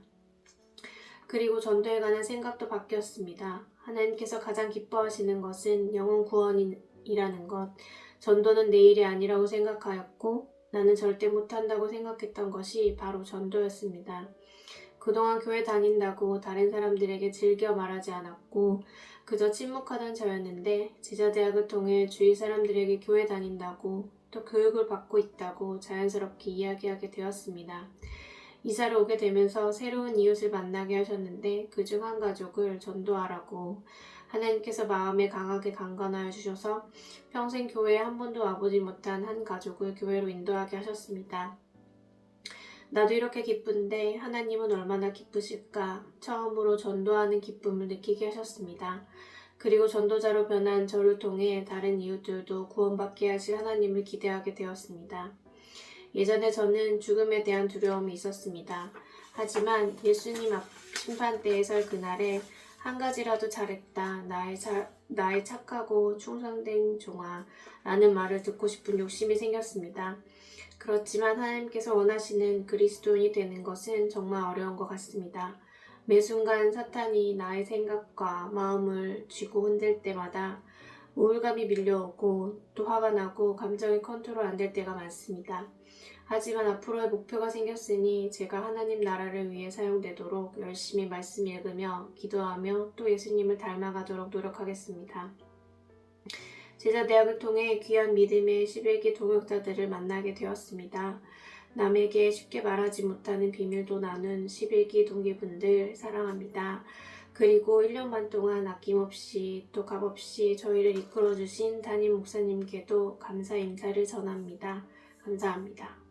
Speaker 12: 그리고 전도에 관한 생각도 바뀌었습니다. 하나님께서 가장 기뻐하시는 것은 영혼 구원이라는 것. 전도는 내 일이 아니라고 생각하였고 나는 절대 못한다고 생각했던 것이 바로 전도였습니다. 그동안 교회 다닌다고 다른 사람들에게 즐겨 말하지 않았고 그저 침묵하던 저였는데 제자대학을 통해 주위 사람들에게 교회 다닌다고 또 교육을 받고 있다고 자연스럽게 이야기하게 되었습니다. 이사를 오게 되면서 새로운 이웃을 만나게 하셨는데 그중 한 가족을 전도하라고 하나님께서 마음에 강하게 강건하여 주셔서 평생 교회에 한 번도 와보지 못한 한 가족을 교회로 인도하게 하셨습니다. 나도 이렇게 기쁜데 하나님은 얼마나 기쁘실까? 처음으로 전도하는 기쁨을 느끼게 하셨습니다. 그리고 전도자로 변한 저를 통해 다른 이웃들도 구원받게 하실 하나님을 기대하게 되었습니다. 예전에 저는 죽음에 대한 두려움이 있었습니다. 하지만 예수님 앞 심판대에 설 그날에 한 가지라도 잘했다. 나의 착하고 충성된 종아 라는 말을 듣고 싶은 욕심이 생겼습니다. 그렇지만 하나님께서 원하시는 그리스도인이 되는 것은 정말 어려운 것 같습니다. 매 순간 사탄이 나의 생각과 마음을 쥐고 흔들 때마다 우울감이 밀려오고 또 화가 나고 감정이 컨트롤 안 될 때가 많습니다. 하지만 앞으로의 목표가 생겼으니 제가 하나님 나라를 위해 사용되도록 열심히 말씀 읽으며 기도하며 또 예수님을 닮아가도록 노력하겠습니다. 제자대학을 통해 귀한 믿음의 11기 동역자들을 만나게 되었습니다. 남에게 쉽게 말하지 못하는 비밀도 나눈 11기 동기분들 사랑합니다. 그리고 1년 반 동안 아낌없이 또 값없이 저희를 이끌어주신 담임 목사님께도 감사 인사를 전합니다. 감사합니다.